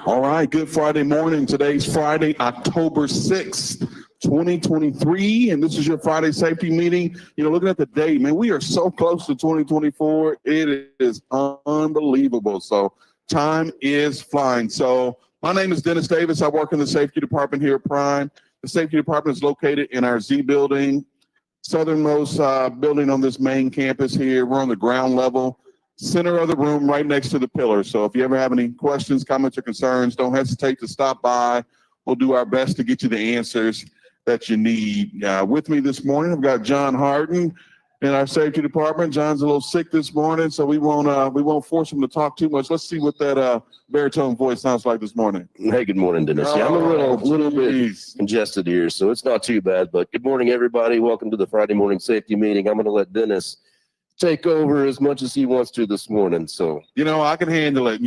All right, good Friday morning. Today's Friday, October 6th, 2023, and this is your Friday safety meeting. You know, looking at the date, man, we are so close to 2024. It is unbelievable. So time is flying. So my name is Dennis Davis. I work in the safety department here at Prime. The safety department is located in our Z building, southernmost building on this main campus here. We're on the ground level, center of the room, right next to the pillar. So if you ever have any questions, comments, or concerns, don't hesitate to stop by. We'll do our best to get you the answers that you need. With me this morning, I've got John Harden in our safety department. John's a little sick this morning, so we won't force him to talk too much. Let's see what that baritone voice sounds like this morning. Hey, good morning, Dennis. Yeah, I'm a little bit congested here, so it's not too bad. But good morning, everybody. Welcome to the Friday morning safety meeting. I'm going to let Dennis take over as much as he wants to this morning. So, you know, I can handle it.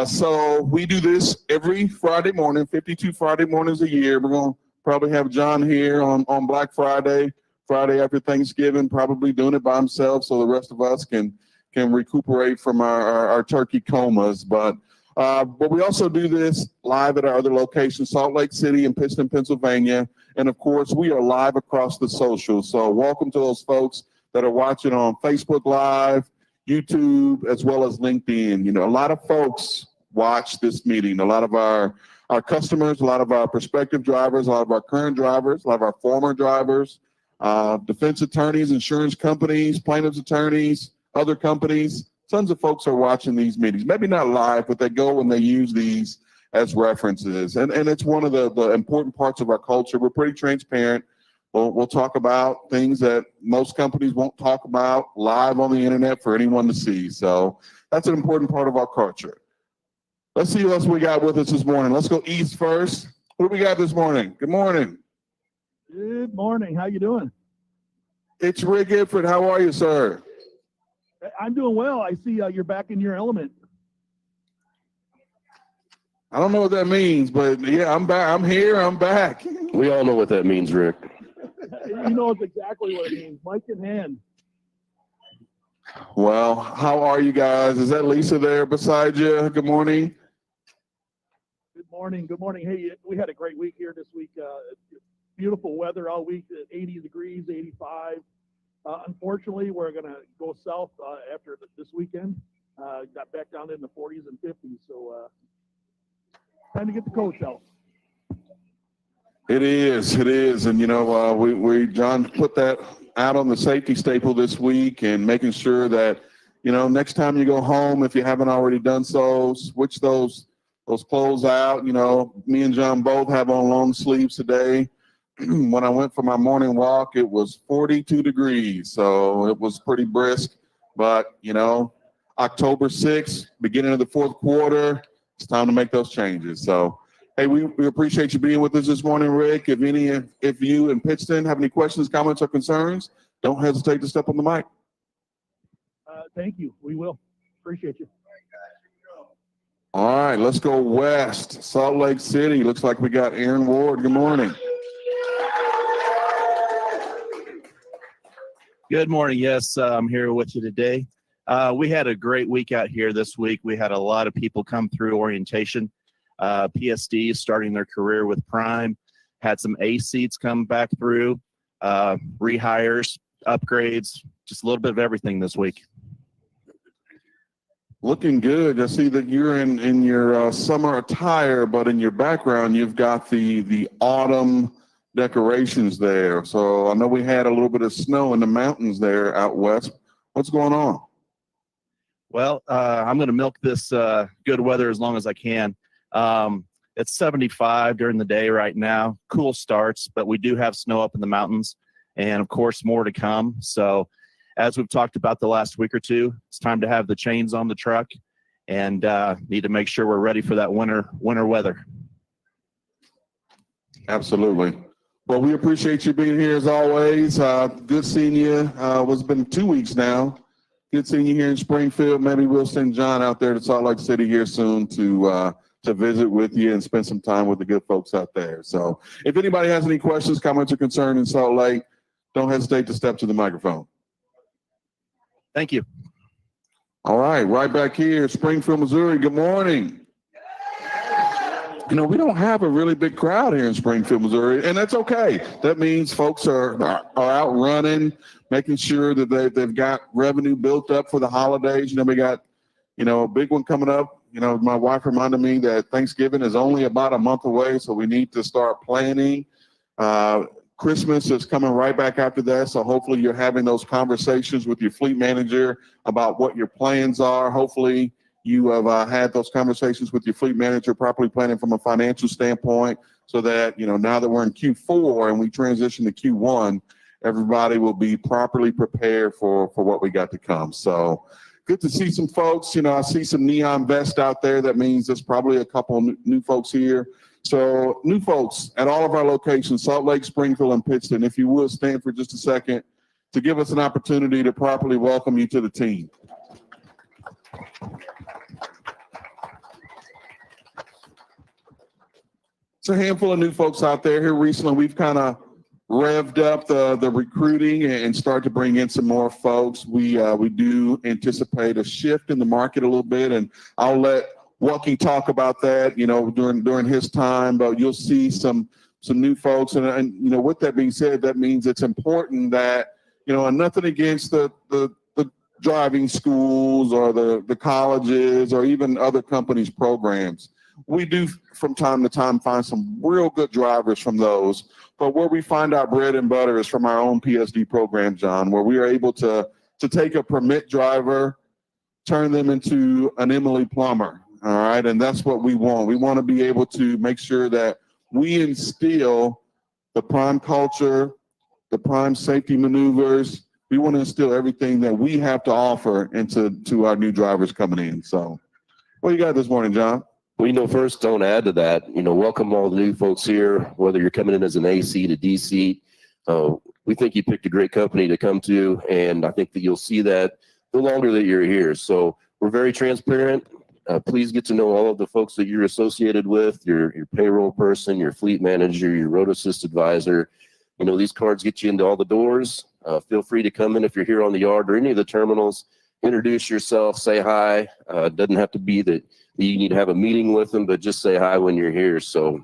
So we do this every Friday morning, 52 Friday mornings a year. We're going to probably have John here on Black Friday after Thanksgiving, probably doing it by himself, so the rest of us can recuperate from our turkey comas. But we also do this live at our other locations, Salt Lake City and Pittston, Pennsylvania. And of course, we are live across the socials. So welcome to those folks that are watching on Facebook Live, YouTube, as well as LinkedIn. You know, a lot of folks watch this meeting. A lot of our customers, a lot of our prospective drivers, a lot of our current drivers, a lot of our former drivers, defense attorneys, insurance companies, plaintiffs' attorneys, other companies. Tons of folks are watching these meetings. Maybe not live, but they go and they use these as references. And it's one of the important parts of our culture. We're pretty transparent. We'll talk about things that most companies won't talk about live on the internet for anyone to see. So that's an important part of our culture. Let's see what else we got with us this morning. Let's go east first. What do we got this morning? Good morning. Good morning. How you doing? It's Rick Iford. How are you, sir? I'm doing well. I see you're back in your element. I don't know what that means, but yeah, I'm back. I'm here. I'm back. We all know what that means, Rick. You know exactly what it means. Mic in hand. Well, how are you guys? Is that Lisa there beside you? Good morning. Good morning. Good morning. Hey, we had a great week here this week. Beautiful weather all week, 80 degrees, 85. Unfortunately, we're going to go south after this weekend. Got back down in the 40s and 50s. So time to get the coats out. It is. And, you know, we John put that out on the safety staple this week and making sure that, you know, next time you go home, if you haven't already done so, switch those clothes out. You know, me and John both have on long sleeves today. When I went for my morning walk, it was 42 degrees. So it was pretty brisk. But, you know, October 6th, beginning of the fourth quarter, it's time to make those changes. So, hey, we appreciate you being with us this morning, Rick. If you in Pittston have any questions, comments, or concerns, don't hesitate to step on the mic. Thank you. We will. Appreciate you. All right, let's go west. Salt Lake City. Looks like we got Aaron Ward. Good morning. Good morning. Yes, I'm here with you today. We had a great week out here this week. We had a lot of people come through orientation. PSD starting their career with Prime, had some A seats come back through, rehires, upgrades, just a little bit of everything this week. Looking good. I see that you're in your summer attire, but in your background, you've got the autumn decorations there. So I know we had a little bit of snow in the mountains there out west. What's going on? Well, I'm going to milk this good weather as long as I can. It's 75 during the day right now. Cool starts, but we do have snow up in the mountains and, of course, more to come. So as we've talked about the last week or two, it's time to have the chains on the truck and need to make sure we're ready for that winter weather. Absolutely. Well, we appreciate you being here as always. Good seeing you. It's been 2 weeks now. Good seeing you here in Springfield. Maybe we'll send John out there to Salt Lake City here soon to visit with you and spend some time with the good folks out there. So if anybody has any questions, comments, or concerns in Salt Lake, don't hesitate to step to the microphone. Thank you. All right back here, Springfield, Missouri. Good morning. You know, we don't have a really big crowd here in Springfield, Missouri, and that's okay. That means folks are out running, making sure that they've got revenue built up for the holidays. You know, we got, you know, a big one coming up. You know, my wife reminded me that Thanksgiving is only about a month away, so we need to start planning. Christmas is coming right back after that, so hopefully you're having those conversations with your fleet manager about what your plans are. Hopefully you have had those conversations with your fleet manager, properly planning from a financial standpoint, so that, you know, now that we're in Q4 and we transition to Q1, everybody will be properly prepared for what we got to come. So good to see some folks. You know, I see some neon vests out there. That means there's probably a couple new folks here. So new folks at all of our locations, Salt Lake, Springfield, and Pittston, if you would stand for just a second to give us an opportunity to properly welcome you to the team. It's a handful of new folks out there. Here recently, we've kind of revved up the recruiting and start to bring in some more folks. We do anticipate a shift in the market a little bit, and I'll let Walkie talk about that, you know, during his time, but you'll see some new folks. And you know, with that being said, that means it's important that, you know, and nothing against the driving schools or the colleges or even other companies' programs. We do from time to time find some real good drivers from those, but where we find our bread and butter is from our own PSD program, John, where we are able to take a permit driver, turn them into an Emily Plummer. All right. And that's what we want. We want to be able to make sure that we instill the prime culture, the prime safety maneuvers. We want to instill everything that we have to offer into our new drivers coming in. So what you got this morning, John? Well, you know, first, don't add to that. You know, welcome all the new folks here, whether you're coming in as an AC to DC. We think you picked a great company to come to, and I think that you'll see that the longer that you're here. So we're very transparent. Please get to know all of the folks that you're associated with, your payroll person, your fleet manager, your road assist advisor. You know, these cards get you into all the doors. Feel free to come in if you're here on the yard or any of the terminals. Introduce yourself, say hi. It doesn't have to be that you need to have a meeting with them, but just say hi when you're here. So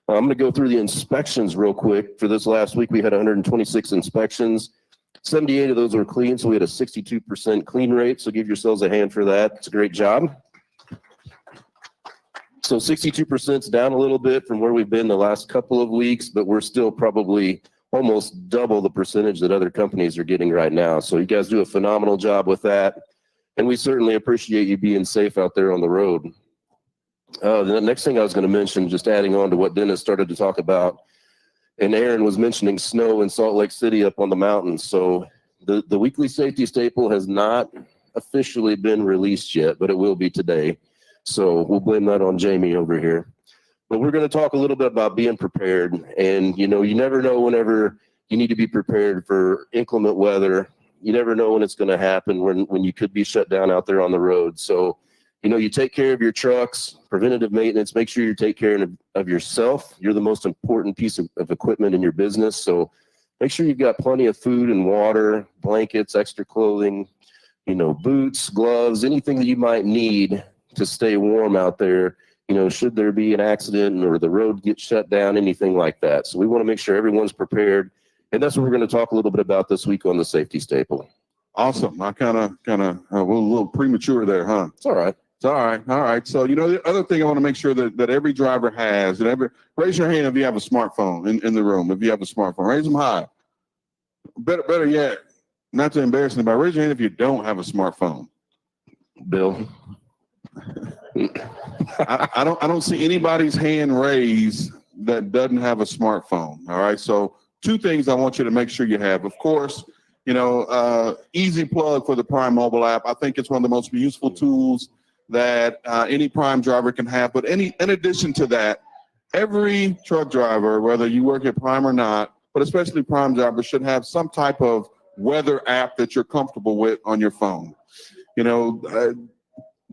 I'm going to go through the inspections real quick. For this last week, we had 126 inspections. 78 of those were clean, so we had a 62% clean rate. So give yourselves a hand for that. It's a great job. So 62% is down a little bit from where we've been the last couple of weeks, but we're still probably almost double the percentage that other companies are getting right now. So you guys do a phenomenal job with that. And we certainly appreciate you being safe out there on the road. The next thing I was going to mention, just adding on to what Dennis started to talk about, and Aaron was mentioning snow in Salt Lake City up on the mountains. So the weekly safety staple has not officially been released yet, but it will be today. So we'll blame that on Jamie over here. But we're going to talk a little bit about being prepared. And, you know, you never know whenever you need to be prepared for inclement weather. You never know when it's going to happen, when you could be shut down out there on the road. So, you know, you take care of your trucks, preventative maintenance, make sure you take care of yourself. You're the most important piece of equipment in your business. So make sure you've got plenty of food and water, blankets, extra clothing, you know, boots, gloves, anything that you might need to stay warm out there, you know, should there be an accident or the road get shut down, anything like that. So we want to make sure everyone's prepared. And that's what we're going to talk a little bit about this week on the safety staple. Awesome. I kind of a little premature there, huh? It's all right. It's all right. All right. So, you know, the other thing I want to make sure that every driver has, and raise your hand if you have a smartphone in the room. If you have a smartphone, raise them high. Better yet, not to embarrass anybody, raise your hand if you don't have a smartphone. Bill. I don't see anybody's hand raised that doesn't have a smartphone. All right. So two things I want you to make sure you have. Of course, you know, easy plug for the Prime mobile app. I think it's one of the most useful tools that any Prime driver can have. But in addition to that, every truck driver, whether you work at Prime or not, but especially Prime drivers, should have some type of weather app that you're comfortable with on your phone. You know,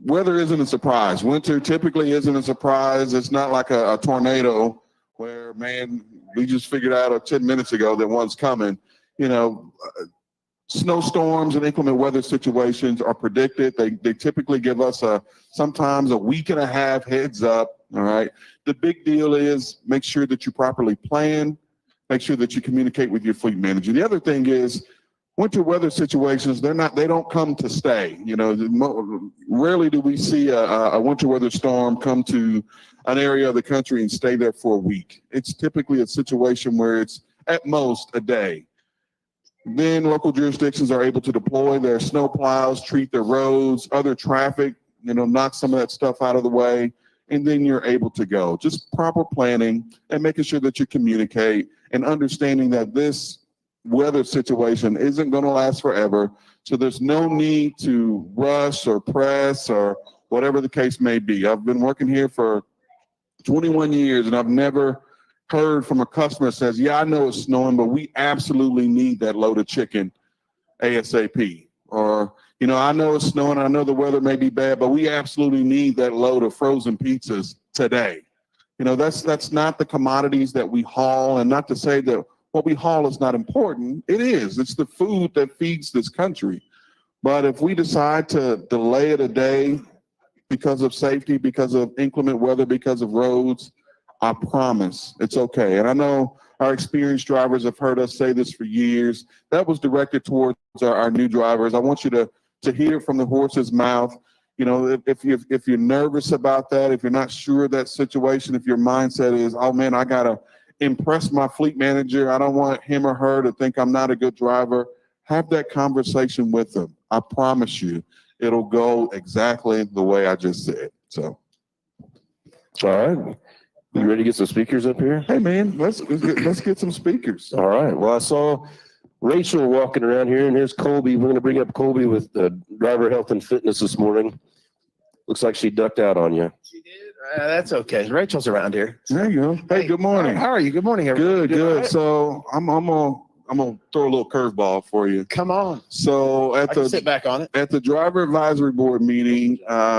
weather isn't a surprise. Winter typically isn't a surprise. It's not like a tornado where, man, we just figured out 10 minutes ago that one's coming. You know, snowstorms and inclement weather situations are predicted. They typically give us sometimes a week and a half heads up. All right. The big deal is make sure that you properly plan, make sure that you communicate with your fleet manager. The other thing is winter weather situations, they don't come to stay. You know, rarely do we see a winter weather storm come to an area of the country and stay there for a week. It's typically a situation where it's at most a day. Then local jurisdictions are able to deploy their snow plows, treat their roads, other traffic, you know, knock some of that stuff out of the way, and then you're able to go. Just proper planning and making sure that you communicate and understanding that this weather situation isn't going to last forever. So there's no need to rush or press or whatever the case may be. I've been working here for 21 years and I've never heard from a customer that says, yeah, I know it's snowing, but we absolutely need that load of chicken ASAP. Or, you know, I know it's snowing, I know the weather may be bad, but we absolutely need that load of frozen pizzas today. You know, that's not the commodities that we haul, and not to say that what we haul is not important. It is. It's the food that feeds this country. But if we decide to delay it a day because of safety, because of inclement weather, because of roads, I promise it's okay. And I know our experienced drivers have heard us say this for years. That was directed towards our new drivers. I want you to hear it from the horse's mouth. You know, if you're nervous about that, if you're not sure of that situation, if your mindset is, oh man, I gotta impress my fleet manager, I don't want him or her to think I'm not a good driver, have that conversation with them. I promise you, it'll go exactly the way I just said. So, All right. You ready to get some speakers up here? hey man, let's get some speakers. All right. Well, I saw Rachel walking around here, and here's Colby. We're going to bring up Colby with driver health and fitness this morning. Looks like she ducked out on you. She did? That's okay. Rachel's around here. There you go. Hey, good morning. How are you? Good morning, everybody. Good. Right? So I'm gonna throw a little curveball for you. Come on. So I can sit back on it. at the driver advisory board meeting,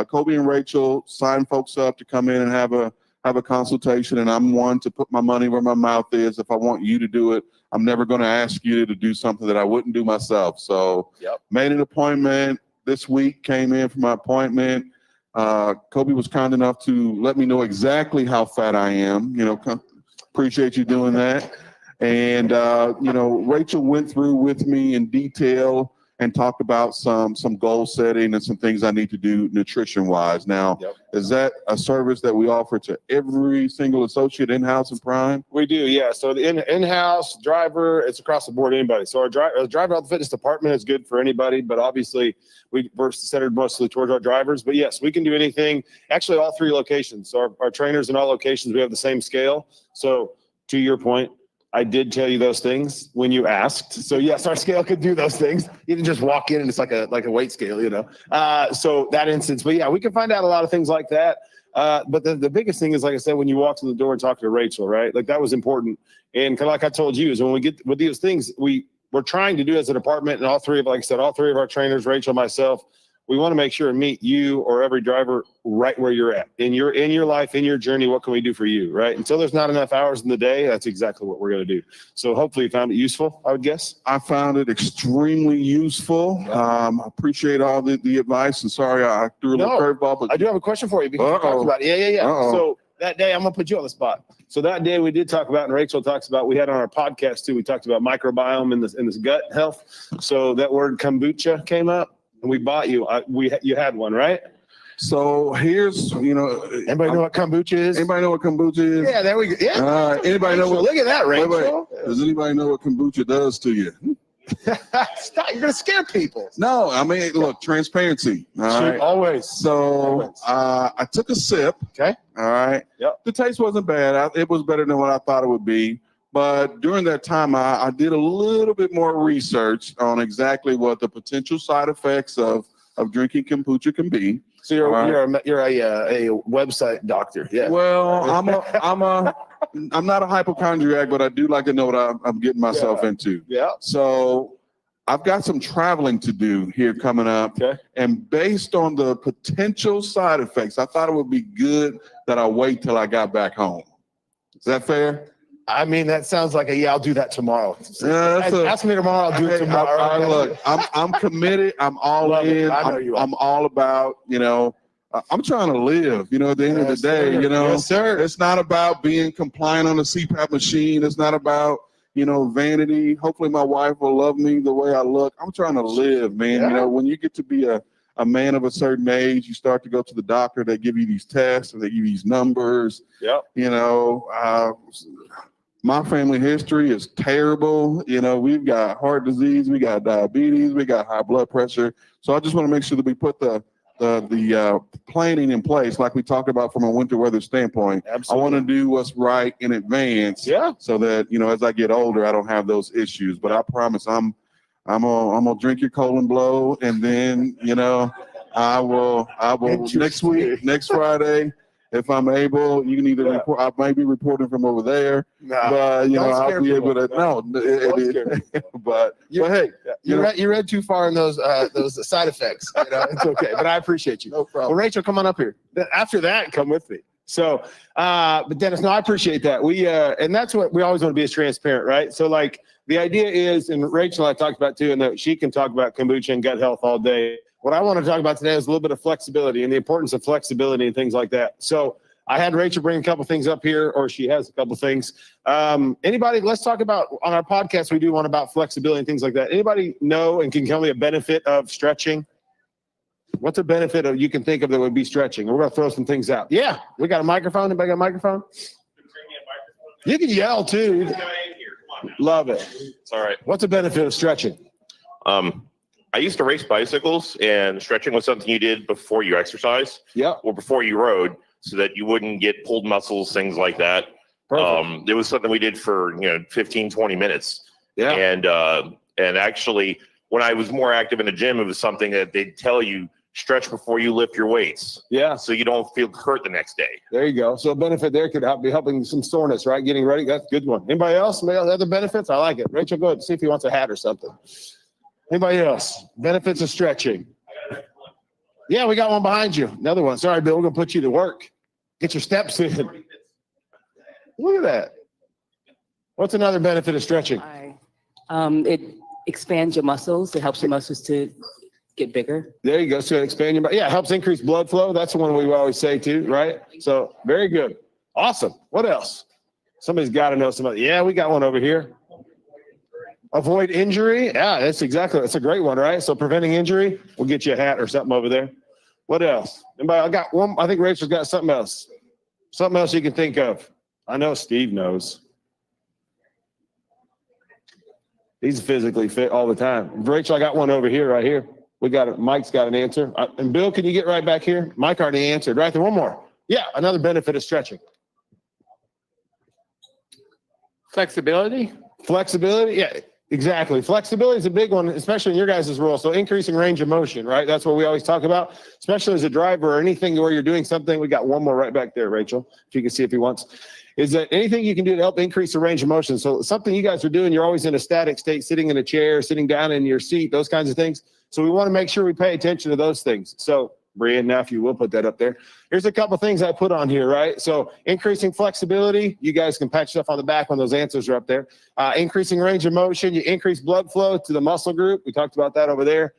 Colby and Rachel signed folks up to come in and have a consultation, and I'm one to put my money where my mouth is. If I want you to do it, I'm never going to ask you to do something that I wouldn't do myself. So made an appointment this week, came in for my appointment. Colby was kind enough to let me know exactly how fat I am. You know, appreciate you doing that. And, you know, Rachel went through with me in detail and talked about some goal setting and some things I need to do nutrition wise. Now, is that a service that we offer to every single associate in-house in Prime? We do, yeah. So the in-house driver, it's across the board, anybody. So our driver health fitness department is good for anybody, but obviously we're centered mostly towards our drivers. But yes, we can do anything. Actually, all three locations. So our trainers in all locations, we have the same scale. So to your point, I did tell you those things when you asked. So yes, our scale could do those things. You can just walk in and it's like a weight scale, you know. So that instance, but yeah, we can find out a lot of things like that. But the biggest thing is, like I said, when you walk to the door and talk to Rachel, right? Like that was important. And kind of like I told you, is when we get with these things, we're trying to do as a department, and all three of our trainers, Rachel, myself, we want to make sure and meet you or every driver right where you're at in your life, in your journey. What can we do for you, right? Until there's not enough hours in the day, that's exactly what we're going to do. So hopefully you found it useful, I would guess. I found it extremely useful. I appreciate all the advice, and sorry I threw a little curveball, but I do have a question for you because we talked about it. Yeah. So that day, I'm going to put you on the spot. So that day we did talk about, and Rachel talks about, we had on our podcast too, we talked about microbiome in this gut health. So that word kombucha came up. And we bought you. You had one, right? So here's, you know. Anybody know what kombucha is? Anybody know what kombucha is? Yeah, there we go. Yeah. Anybody know what? Look at that, Rachel. Wait. Does anybody know what kombucha does to you? Stop! You're gonna scare people. No, I mean, look, transparency. All right. Always. So I took a sip. Okay. All right. Yep. The taste wasn't bad. It was better than what I thought it would be. But during that time, I did a little bit more research on exactly what the potential side effects of drinking kombucha can be. So you're a website doctor. Yeah. Well, I'm not a hypochondriac, but I do like to know what I'm getting myself into. Yeah. So I've got some traveling to do here coming up. Okay. And based on the potential side effects, I thought it would be good that I wait till I got back home. Is that fair? I mean, that sounds like I'll do that tomorrow. Ask me tomorrow, I'll do it Hey, tomorrow. look, I'm committed. I'm all Love it. in. I know you are. I'm all about, I'm trying to live, at the end of the Yes, day, sir. Yes, sir. it's not about being compliant on the CPAP machine. It's not about, vanity. Hopefully my wife will love me the way I look. I'm trying to live, man. Yeah. When you get to be a man of a certain age, you start to go to the doctor. They give you these tests and they give you these numbers. Yep. My family history is terrible. We've got heart disease, we got diabetes, we got high blood pressure. So I just want to make sure that we put the planning in place, like we talked about from a winter weather standpoint. Absolutely. I want to do what's right in advance, so that as I get older, I don't have those issues. But I promise, I'm gonna drink your colon blow, and then I will next Friday. If I'm able, you can either report. I might be reporting from over there, but I'll be able to. No, but hey, you read too far in those side effects. It's okay, but I appreciate you. No problem. Well, Rachel, come on up here. After that, come with me. So, but Dennis, no, I appreciate that. And that's what we always want to be, as transparent, right? So, like, the idea is, and Rachel and I talked about too, and that she can talk about kombucha and gut health all day. What I want to talk about today is a little bit of flexibility and the importance of flexibility and things like that. So I had Rachel bring a couple things up here, or she has a couple things. Anybody, let's talk about, on our podcast, we do one about flexibility and things like that. Anybody know and can tell me a benefit of stretching? What's a benefit of you can think of that would be stretching? We're going to throw some things out. Yeah, we got a microphone. Anybody got a microphone? You can yell too. Love it. It's all right. What's a benefit of stretching? I used to race bicycles, and stretching was something you did before you exercise, or before you rode, so that you wouldn't get pulled muscles, things like that. It was something we did for 15, 20 minutes. Yeah. And actually, when I was more active in the gym, it was something that they'd tell you, stretch before you lift your weights. Yeah. So you don't feel hurt the next day. There you go. So a benefit there could be helping some soreness, right? Getting ready. That's a good one. Anybody else? Other benefits? I like it. Rachel, go ahead. See if he wants a hat or something. Anybody else? Benefits of stretching. Yeah, we got one behind you. Another one. Sorry, Bill. We're going to put you to work. Get your steps in. Look at that. What's another benefit of stretching? It expands your muscles. It helps your muscles to get bigger. There you go. So expand your, it helps increase blood flow. That's the one we always say too, right? So very good. Awesome. What else? Somebody's got to know somebody. Yeah, we got one over here. Avoid injury. Yeah, that's a great one, right? So preventing injury, we'll get you a hat or something over there. What else? Anybody? I got one. I think Rachel's got something else. Something else you can think of. I know Steve knows. He's physically fit all the time. Rachel, I got one over here, right here. We got it. Mike's got an answer. And Bill, can you get right back here? Mike already answered. Right there. One more. Yeah, another benefit of stretching. Flexibility. Flexibility. Yeah. Exactly. Flexibility is a big one, especially in your guys' role. So increasing range of motion, right? That's what we always talk about, especially as a driver or anything where you're doing something. We got one more right back there, Rachel, if you can see if he wants. Is that anything you can do to help increase the range of motion? So something you guys are doing, you're always in a static state, sitting in a chair, sitting down in your seat, those kinds of things. So we want to make sure we pay attention to those things. So Brian, now if you will put that up there. Here's a couple things I put on here, right? So increasing flexibility, you guys can patch stuff on the back when those answers are up there. Increasing range of motion, you increase blood flow to the muscle group. We talked about that over there.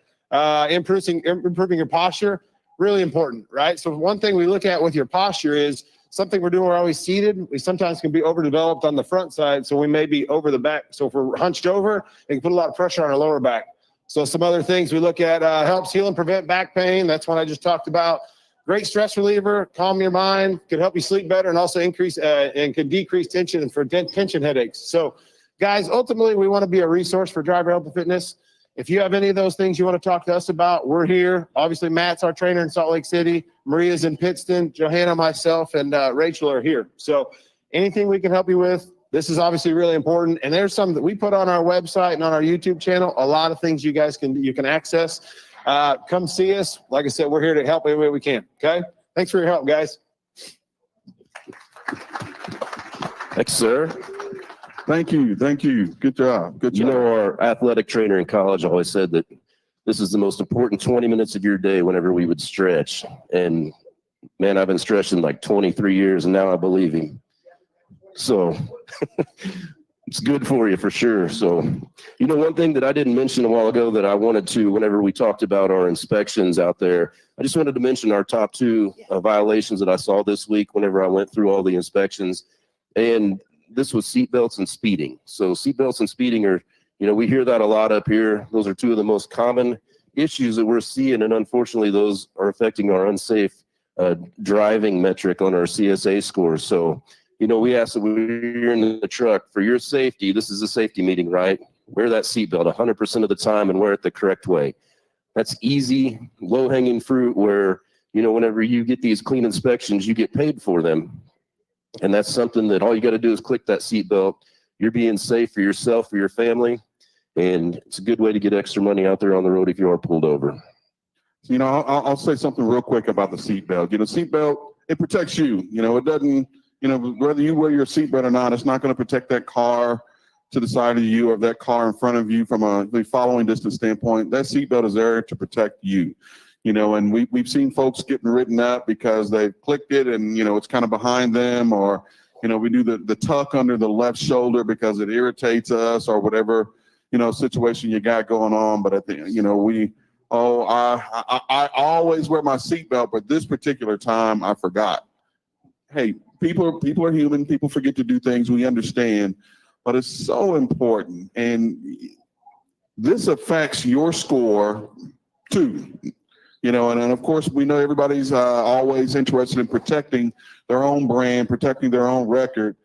Improving your posture, really important, right? So one thing we look at with your posture is something we're doing, we're always seated. We sometimes can be overdeveloped on the front side, so we may be over the back. So if we're hunched over, it can put a lot of pressure on our lower back. So some other things we look at, helps heal and prevent back pain. That's one I just talked about. Great stress reliever, calm your mind, can help you sleep better, and also increase and can decrease tension and for tension headaches. So guys, ultimately we want to be a resource for driver health and fitness. If you have any of those things you want to talk to us about, we're here. Obviously Matt's our trainer in Salt Lake City. Maria's in Pittston. Johanna, myself, and Rachel are here. So anything we can help you with, this is obviously really important. And there's some that we put on our website and on our YouTube channel. A lot of things you guys can access. Come see us. Like I said, we're here to help any way we can. Okay. Thanks for your help, guys. Thanks, sir. Thank you. Thank you. Good job. Good job. You know, our athletic trainer in college always said that this is the most important 20 minutes of your day whenever we would stretch. And man, I've been stretching like 23 years and now I believe him. So it's good for you for sure. So, one thing that I didn't mention a while ago that I wanted to, whenever we talked about our inspections out there, I just wanted to mention our top two violations that I saw this week whenever I went through all the inspections. And this was seatbelts and speeding. So seatbelts and speeding are, we hear that a lot up here. Those are two of the most common issues that we're seeing. And unfortunately, those are affecting our unsafe driving metric on our CSA scores. So, we ask that when you're in the truck, for your safety, this is a safety meeting, right? Wear that seatbelt 100% of the time and wear it the correct way. That's easy, low-hanging fruit where, whenever you get these clean inspections, you get paid for them. And that's something that all you got to do is click that seatbelt. You're being safe for yourself, for your family, and it's a good way to get extra money out there on the road if you are pulled over. I'll say something real quick about the seatbelt. Seatbelt, it protects you. It doesn't, whether you wear your seatbelt or not, it's not going to protect that car to the side of you or that car in front of you from a following distance standpoint. That seatbelt is there to protect you. And we've seen folks getting written up because they clicked it and, it's kind of behind them, or, we do the tuck under the left shoulder because it irritates us or whatever, situation you got going on. But I think, I always wear my seatbelt, but this particular time I forgot. Hey, people are human. People forget to do things. We understand, but it's so important. And this affects your score too. And of course, we know everybody's always interested in protecting their own brand, protecting their own record.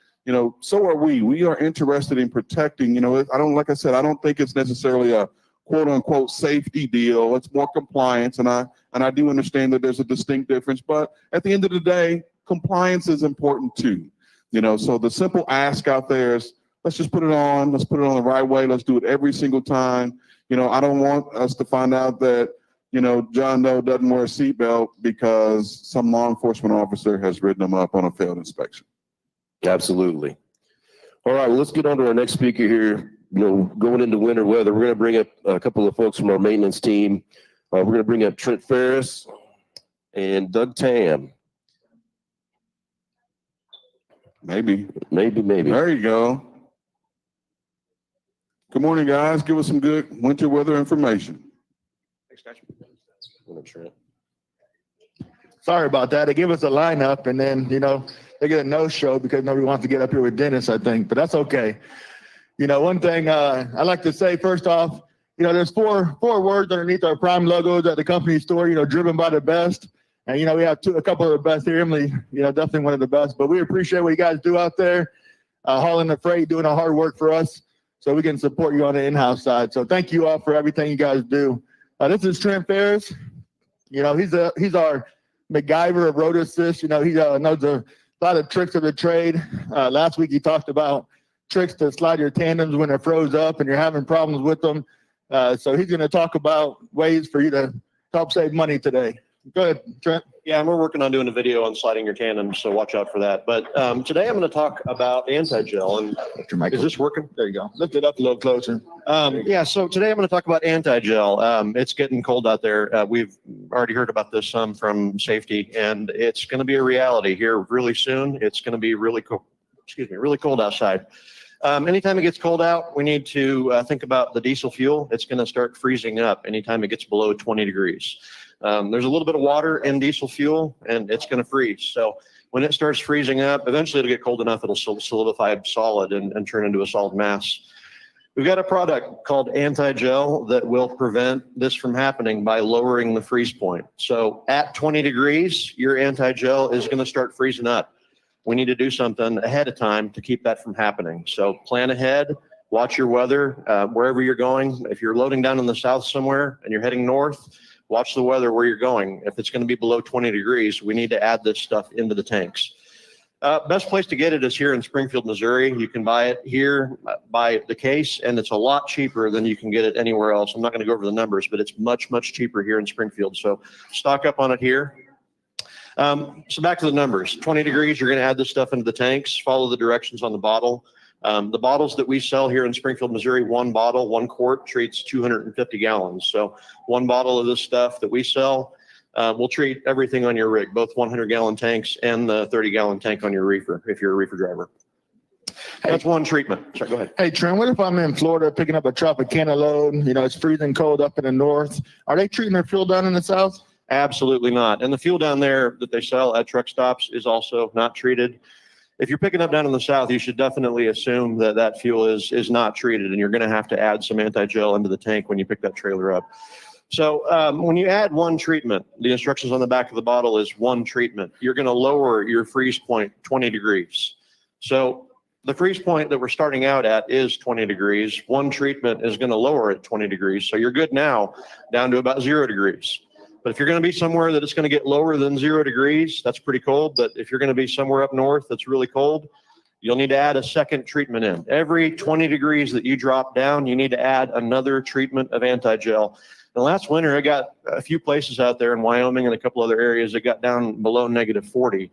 So are we. We are interested in protecting. Like I said, I don't think it's necessarily a quote unquote safety deal. It's more compliance, and I do understand that there's a distinct difference. But at the end of the day, compliance is important too. So the simple ask out there is, let's just put it on. Let's put it on the right way. Let's do it every single time. I don't want us to find out that John Doe doesn't wear a seatbelt because some law enforcement officer has written him up on a failed inspection. Absolutely. All right, well, let's get on to our next speaker here. Going into winter weather, we're going to bring up a couple of folks from our maintenance team. We're going to bring up Trent Ferris and Doug Tam. Maybe. There you go. Good morning, guys. Give us some good winter weather information. Sorry about that. They give us a lineup and then, they get a no-show because nobody wants to get up here with Dennis, I think, but that's okay. One thing I like to say first off, there's four words underneath our prime logos at the company store, driven by the best. And, we have a couple of the best here. Emily, definitely one of the best, but we appreciate what you guys do out there, hauling the freight, doing the hard work for us so we can support you on the in-house side. So thank you all for everything you guys do. This is Trent Ferris. He's our MacGyver of road assist. He knows a lot of tricks of the trade. Last week he talked about tricks to slide your tandems when they're froze up and you're having problems with them. So he's going to talk about ways for you to help save money today. Go ahead, Trent. Yeah, and we're working on doing a video on sliding your tandems, so watch out for that. But today I'm going to talk about anti-gel. And is this working? There you go. Lift it up a little closer. Yeah, so today I'm going to talk about anti-gel. It's getting cold out there. We've already heard about this some from safety, and it's going to be a reality here really soon. It's going to be really cold outside. Anytime it gets cold out, we need to think about the diesel fuel. It's going to start freezing up anytime it gets below 20 degrees. There's a little bit of water in diesel fuel and it's going to freeze. So when it starts freezing up, eventually it'll get cold enough, it'll solidify solid and turn into a solid mass. We've got a product called anti-gel that will prevent this from happening by lowering the freeze point. So at 20 degrees, your anti-gel is going to start freezing up. We need to do something ahead of time to keep that from happening. So plan ahead, watch your weather, wherever you're going. If you're loading down in the south somewhere and you're heading north, watch the weather where you're going. If it's going to be below 20 degrees, we need to add this stuff into the tanks. Best place to get it is here in Springfield, Missouri. You can buy it here by the case, and it's a lot cheaper than you can get it anywhere else. I'm not going to go over the numbers, but it's much, much cheaper here in Springfield. So stock up on it here. So back to the numbers. 20 degrees, you're going to add this stuff into the tanks. Follow the directions on the bottle. The bottles that we sell here in Springfield, Missouri, one bottle, 1 quart treats 250 gallons. So one bottle of this stuff that we sell will treat everything on your rig, both 100-gallon tanks and the 30-gallon tank on your reefer, if you're a reefer driver. That's one treatment. Sorry, go ahead. Hey, Trent, what if I'm in Florida picking up a Tropicana load? You know, it's freezing cold up in the north. Are they treating their fuel down in the south? Absolutely not. And the fuel down there that they sell at truck stops is also not treated. If you're picking up down in the south, you should definitely assume that that fuel is not treated, and you're going to have to add some anti-gel into the tank when you pick that trailer up. So when you add one treatment, the instructions on the back of the bottle is one treatment. You're going to lower your freeze point 20 degrees. So the freeze point that we're starting out at is 20 degrees. One treatment is going to lower it 20 degrees. So you're good now down to about 0 degrees. But if you're going to be somewhere that it's going to get lower than 0 degrees, that's pretty cold. But if you're going to be somewhere up north that's really cold, you'll need to add a second treatment in. Every 20 degrees that you drop down, you need to add another treatment of anti-gel. And last winter, I got a few places out there in Wyoming and a couple other areas that got down below -40.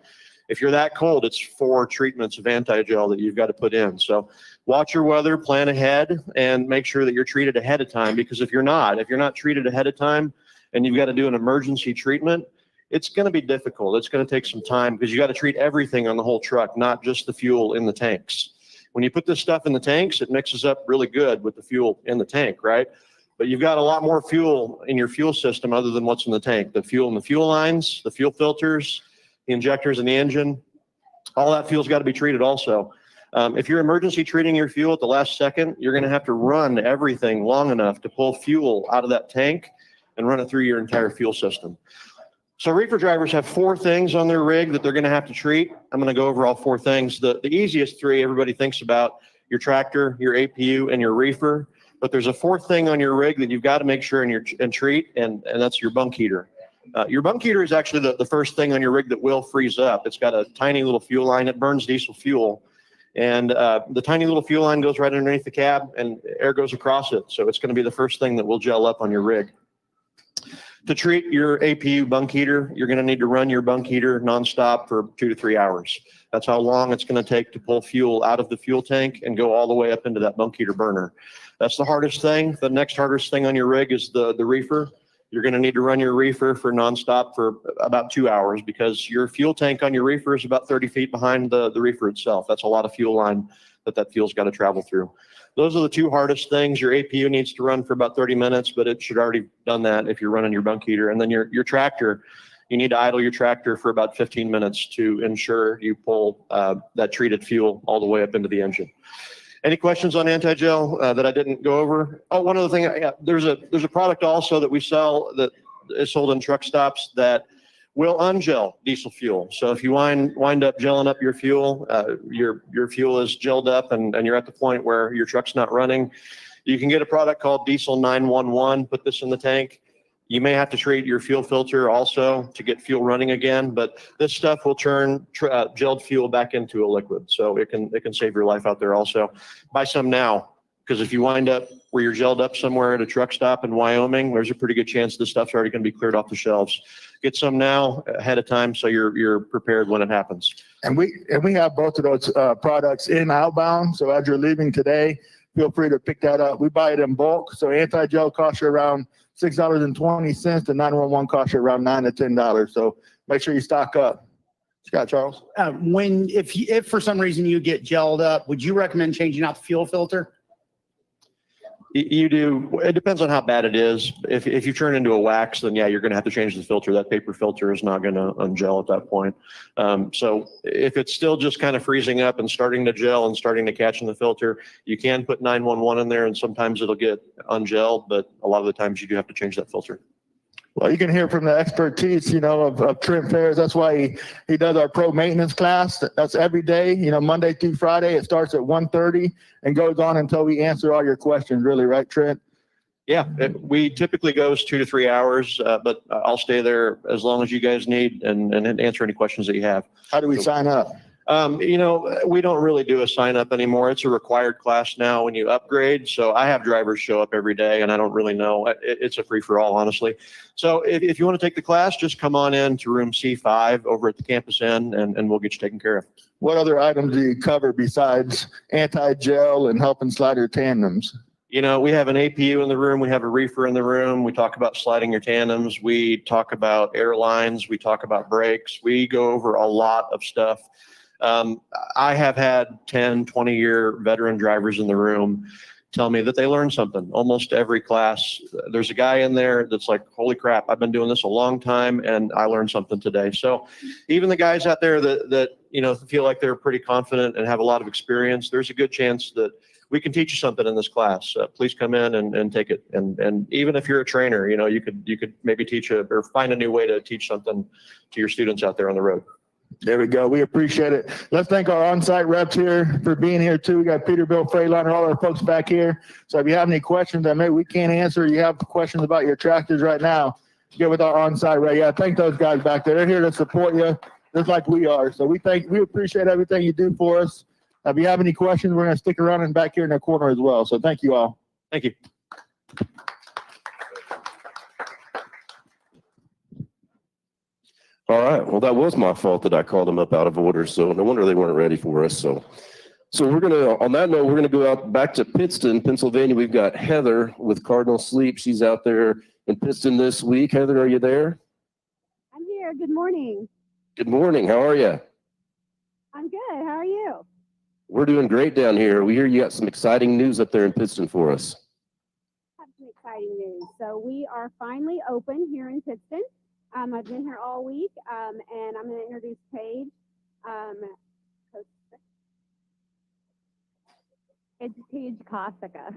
If you're that cold, it's 4 treatments of anti-gel that you've got to put in. So watch your weather, plan ahead, and make sure that you're treated ahead of time. Because if you're not treated ahead of time, and you've got to do an emergency treatment, it's going to be difficult. It's going to take some time because you got to treat everything on the whole truck, not just the fuel in the tanks. When you put this stuff in the tanks, it mixes up really good with the fuel in the tank, right? But you've got a lot more fuel in your fuel system other than what's in the tank. The fuel in the fuel lines, the fuel filters, the injectors in the engine, all that fuel's got to be treated also. If you're emergency treating your fuel at the last second, you're going to have to run everything long enough to pull fuel out of that tank and run it through your entire fuel system. So reefer drivers have 4 things on their rig that they're going to have to treat. I'm going to go over all 4 things. The easiest 3 everybody thinks about: your tractor, your APU, and your reefer. But there's a 4th thing on your rig that you've got to make sure and treat, and that's your bunk heater. Your bunk heater is actually the first thing on your rig that will freeze up. It's got a tiny little fuel line. It burns diesel fuel. And the tiny little fuel line goes right underneath the cab, and air goes across it. So it's going to be the first thing that will gel up on your rig. To treat your APU bunk heater, you're going to need to run your bunk heater nonstop for 2 to 3 hours. That's how long it's going to take to pull fuel out of the fuel tank and go all the way up into that bunk heater burner. That's the hardest thing. The next hardest thing on your rig is the reefer. You're going to need to run your reefer for nonstop for about 2 hours because your fuel tank on your reefer is about 30 feet behind the reefer itself. That's a lot of fuel line that fuel's got to travel through. Those are the 2 hardest things. Your APU needs to run for about 30 minutes, but it should already done that if you're running your bunk heater. And then your tractor, you need to idle your tractor for about 15 minutes to ensure you pull that treated fuel all the way up into the engine. Any questions on anti-gel that I didn't go over? Oh, one other thing. There's a product also that we sell that is sold in truck stops that will ungel diesel fuel. So if you wind up gelling up your fuel, your fuel is gelled up and you're at the point where your truck's not running, you can get a product called Diesel 911, put this in the tank. You may have to treat your fuel filter also to get fuel running again, but this stuff will turn gelled fuel back into a liquid. So it can save your life out there also. Buy some now, because if you wind up where you're gelled up somewhere at a truck stop in Wyoming, there's a pretty good chance this stuff's already going to be cleared off the shelves. Get some now ahead of time so you're prepared when it happens. And we have both of those products in outbound. So as you're leaving today, feel free to pick that up. We buy it in bulk. So anti-gel costs you around $6.20. The 911 costs you around $9 to $10. So make sure you stock up. Scott Charles. If for some reason you get gelled up, would you recommend changing out the fuel filter? You do. It depends on how bad it is. If you turn into a wax, then yeah, you're going to have to change the filter. That paper filter is not going to ungel at that point. So if it's still just kind of freezing up and starting to gel and starting to catch in the filter, you can put 911 in there and sometimes it'll get ungelled, but a lot of the times you do have to change that filter. Well, you can hear from the expertise, of Trent Ferris. That's why he does our pro maintenance class. That's every day, Monday through Friday. It starts at 1:30 and goes on until we answer all your questions, really, right, Trent? Yeah, we typically goes 2 to 3 hours, but I'll stay there as long as you guys need and answer any questions that you have. How do we sign up? We don't really do a sign up anymore. It's a required class now when you upgrade. So I have drivers show up every day and I don't really know. It's a free for all, honestly. So if you want to take the class, just come on in to room C5 over at the campus inn and we'll get you taken care of. What other items do you cover besides anti-gel and helping slide your tandems? We have an APU in the room. We have a reefer in the room. We talk about sliding your tandems. We talk about airlines. We talk about brakes. We go over a lot of stuff. I have had 10, 20-year veteran drivers in the room tell me that they learned something. Almost every class, there's a guy in there that's like, holy crap, I've been doing this a long time and I learned something today. So even the guys out there that feel like they're pretty confident and have a lot of experience, there's a good chance that we can teach you something in this class. Please come in and take it. And even if you're a trainer, you could maybe teach or find a new way to teach something to your students out there on the road. There we go. We appreciate it. Let's thank our on-site reps here for being here too. We got Peterbilt, Freightliner, all our folks back here. So if you have any questions that maybe we can't answer, you have questions about your tractors right now, get with our on-site rep. Yeah, thank those guys back there. They're here to support you just like we are. So we appreciate everything you do for us. If you have any questions, we're going to stick around and back here in the corner as well. So thank you all. Thank you. All right. Well, that was my fault that I called them up out of order. So no wonder they weren't ready for us. So on that note, we're gonna go out back to Pittston, Pennsylvania. We've got Heather with Cardinal Sleep. She's out there in Pittston this week. Heather, are you there? I'm here. Good morning. Good morning. How are you? I'm good. How are you? We're doing great down here. We hear you got some exciting news up there in Pittston for us. I have some exciting news. So we are finally open here in Pittston. I've been here all week, and I'm going to introduce Paige. It's Paige Kosika.